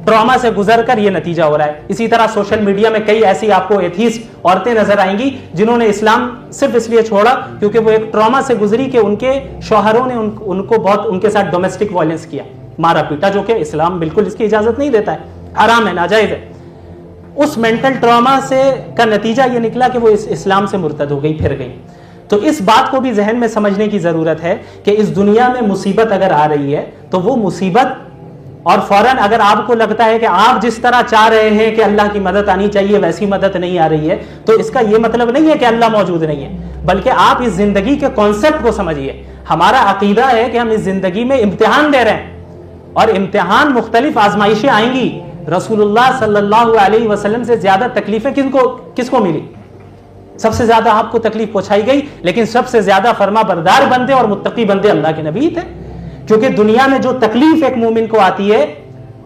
ٹراما سے گزر کر یہ نتیجہ ہو رہا ہے. اسی طرح سوشل میڈیا میں کئی ایسی آپ کو ایتھیسٹ عورتیں نظر آئیں گی جنہوں نے اسلام صرف اس لیے چھوڑا کیونکہ وہ ایک ٹراما سے گزری کہ ان کے شوہروں نے ان کو بہت ان کے ساتھ ڈومیسٹک وائلنس کیا, مارا پیٹا, جو کہ اسلام بالکل اس کی اجازت نہیں دیتا ہے, حرام ہے, ناجائز ہے. اس مینٹل ٹراما کا نتیجہ یہ نکلا کہ وہ اسلام سے مرتد ہو گئی, پھر گئی. تو اس بات کو بھی ذہن میں سمجھنے کی ضرورت ہے کہ اس دنیا میں مصیبت اگر آ رہی ہے تو وہ مصیبت, اور فوراً اگر آپ کو لگتا ہے کہ آپ جس طرح چاہ رہے ہیں کہ اللہ کی مدد آنی چاہیے ویسی مدد نہیں آ رہی ہے, تو اس کا یہ مطلب نہیں ہے کہ اللہ موجود نہیں ہے, بلکہ آپ اس زندگی کے کانسیپٹ کو سمجھیے. ہمارا عقیدہ ہے کہ ہم اس زندگی میں امتحان دے رہے ہیں, اور امتحان مختلف آزمائشیں آئیں گی. رسول اللہ صلی اللہ علیہ وسلم سے زیادہ تکلیفیں کس کو ملی؟ سب سے زیادہ آپ کو تکلیف پہنچائی گئی, لیکن سب سے زیادہ فرما بردار بندے اور متقی بندے اللہ کے نبی تھے. کیونکہ دنیا میں جو تکلیف ایک مومن کو آتی ہے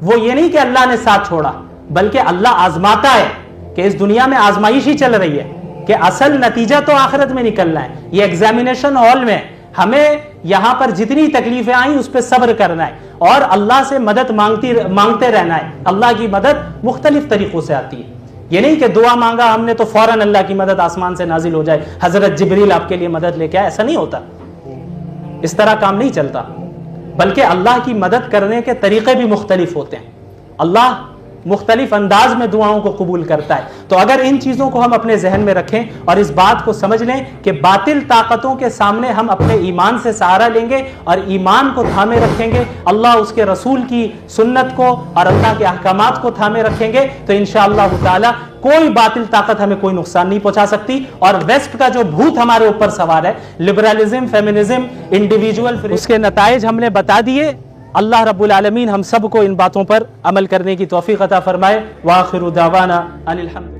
وہ یہ نہیں کہ اللہ نے ساتھ چھوڑا, بلکہ اللہ آزماتا ہے کہ اس دنیا میں آزمائش ہی چل رہی ہے, کہ اصل نتیجہ تو آخرت میں نکلنا ہے. یہ ایگزامینیشن ہال میں ہمیں یہاں پر جتنی تکلیفیں آئیں اس پہ صبر کرنا ہے اور اللہ سے مدد مانگتے رہنا ہے. اللہ کی مدد مختلف طریقوں سے آتی ہے. یہ نہیں کہ دعا مانگا ہم نے تو فوراً اللہ کی مدد آسمان سے نازل ہو جائے, حضرت جبریل آپ کے لیے مدد لے کے آئے, ایسا نہیں ہوتا. اس طرح کام نہیں چلتا, بلکہ اللہ کی مدد کرنے کے طریقے بھی مختلف ہوتے ہیں. اللہ مختلف انداز میں دعاؤں کو قبول کرتا ہے. تو اگر ان چیزوں کو ہم اپنے ذہن میں رکھیں اور اس بات کو سمجھ لیں کہ باطل طاقتوں کے سامنے ہم اپنے ایمان سے سہارا لیں گے اور ایمان کو تھامے رکھیں گے, اللہ اس کے رسول کی سنت کو اور اللہ کے احکامات کو تھامے رکھیں گے, تو انشاءاللہ تعالی کوئی باطل طاقت ہمیں کوئی نقصان نہیں پہنچا سکتی. اور ویسٹ کا جو بھوت ہمارے اوپر سوار ہے, لبرلزم, فیمنزم, انڈیویجول, اس کے نتائج ہم نے بتا دیے. اللہ رب العالمین ہم سب کو ان باتوں پر عمل کرنے کی توفیق عطا فرمائے. وآخر دعوانا ان الحمد